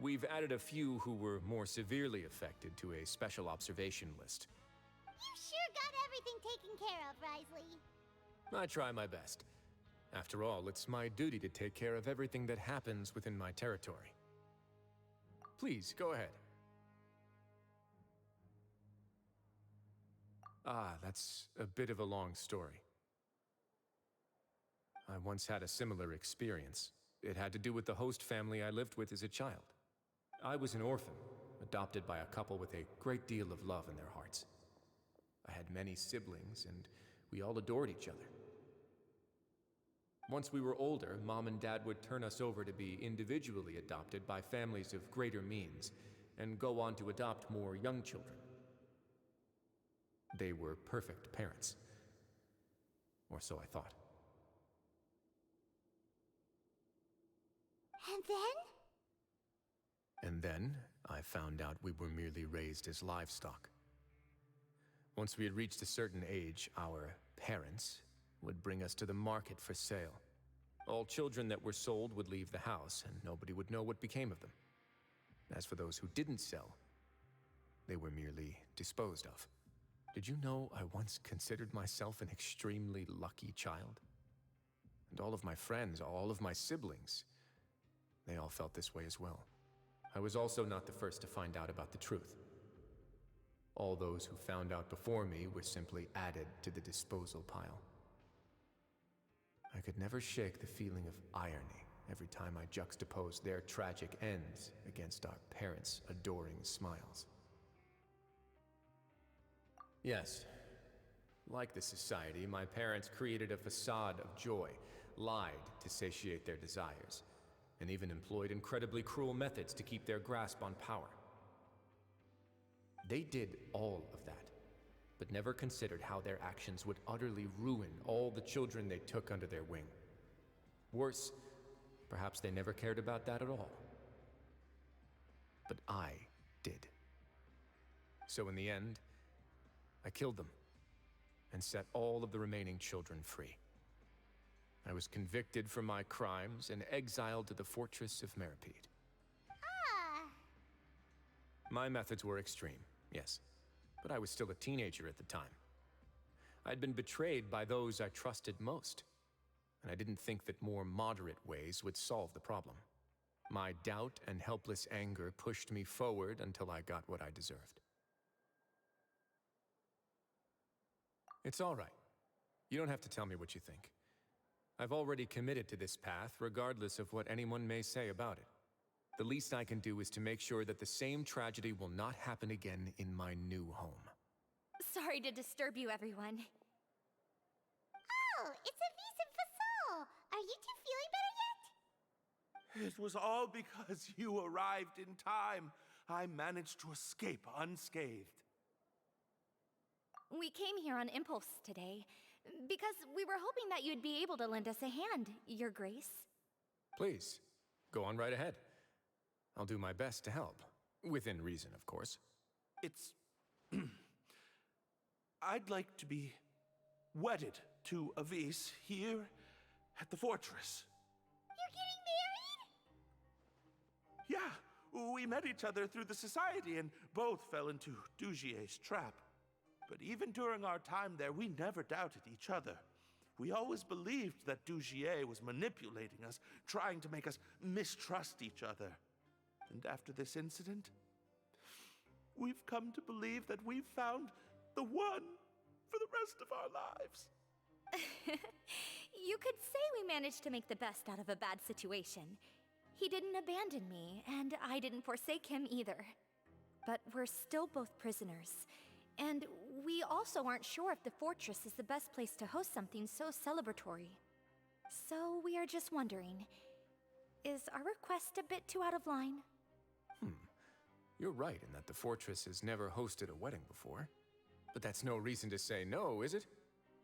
Speaker 4: We've added a few who were more severely affected to a special observation list.
Speaker 1: You sure got everything taken care of, Wriothesley.
Speaker 4: I try my best. After all, it's my duty to take care of everything that happens within my territory. Please, go ahead. Ah, that's a bit of a long story. I once had a similar experience. It had to do with the host family I lived with as a child. I was an orphan, adopted by a couple with a great deal of love in their hearts. I had many siblings, and we all adored each other. Once we were older, Mom and Dad would turn us over to be individually adopted by families of greater means, and go on to adopt more young children. They were perfect parents. Or so I thought.
Speaker 1: And then?
Speaker 4: And then, I found out we were merely raised as livestock. Once we had reached a certain age, our parents would bring us to the market for sale. All children that were sold would leave the house, and nobody would know what became of them. As for those who didn't sell, they were merely disposed of. Did you know I once considered myself an extremely lucky child? And all of my friends, all of my siblings, they all felt this way as well. I was also not the first to find out about the truth. All those who found out before me were simply added to the disposal pile. I could never shake the feeling of irony every time I juxtaposed their tragic ends against our parents' adoring smiles. Yes, like the society, my parents created a facade of joy, lied to satiate their desires, and even employed incredibly cruel methods to keep their grasp on power. They did all of that, but never considered how their actions would utterly ruin all the children they took under their wing. Worse, perhaps they never cared about that at all. But I did. So in the end, I killed them and set all of the remaining children free. I was convicted for my crimes and exiled to the fortress of Meripede.
Speaker 1: Ah!
Speaker 4: My methods were extreme, yes, but I was still a teenager at the time. I'd been betrayed by those I trusted most, and I didn't think that more moderate ways would solve the problem. My doubt and helpless anger pushed me forward until I got what I deserved. It's all right. You don't have to tell me what you think. I've already committed to this path, regardless of what anyone may say about it. The least I can do is to make sure that the same tragedy will not happen again in my new home.
Speaker 13: Sorry to disturb you, everyone.
Speaker 1: Oh, it's Avis and Fasol. Are you two feeling better yet?
Speaker 2: It was all because you arrived in time. I managed to escape unscathed.
Speaker 13: We came here on impulse today, because we were hoping that you'd be able to lend us a hand, Your Grace.
Speaker 4: Please, go on right ahead. I'll do my best to help. Within reason, of course.
Speaker 2: It's... I'd like to be wedded to Avis here at the fortress.
Speaker 1: You're getting married?
Speaker 2: Yeah, we met each other through the society and both fell into Dugier's trap. But even during our time there, we never doubted each other. We always believed that Dugier was manipulating us, trying to make us mistrust each other. And after this incident, we've come to believe that we've found the one for the rest of our lives.
Speaker 13: You could say we managed to make the best out of a bad situation. He didn't abandon me, and I didn't forsake him either. But we're still both prisoners. And we also aren't sure if the fortress is the best place to host something so celebratory. So we are just wondering, is our request a bit too out of line?
Speaker 4: You're right in that the fortress has never hosted a wedding before. But that's no reason to say no, is it?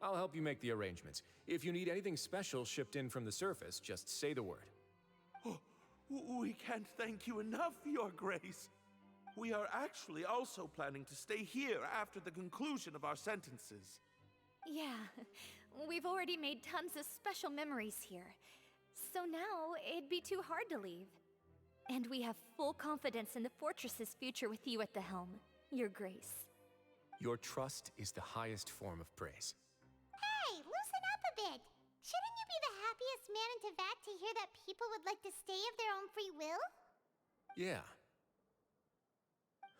Speaker 4: I'll help you make the arrangements. If you need anything special shipped in from the surface, just say the word.
Speaker 2: Oh, we can't thank you enough, Your Grace. We are actually also planning to stay here after the conclusion of our sentences.
Speaker 13: Yeah, we've already made tons of special memories here. So now, it'd be too hard to leave. And we have full confidence in the fortress's future with you at the helm, Your Grace.
Speaker 4: Your trust is the highest form of praise.
Speaker 1: Hey, loosen up a bit. Shouldn't you be the happiest man in Teyvat to hear that people would like to stay of their own free will?
Speaker 4: Yeah.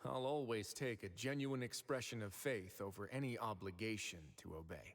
Speaker 4: I'll always take a genuine expression of faith over any obligation to obey.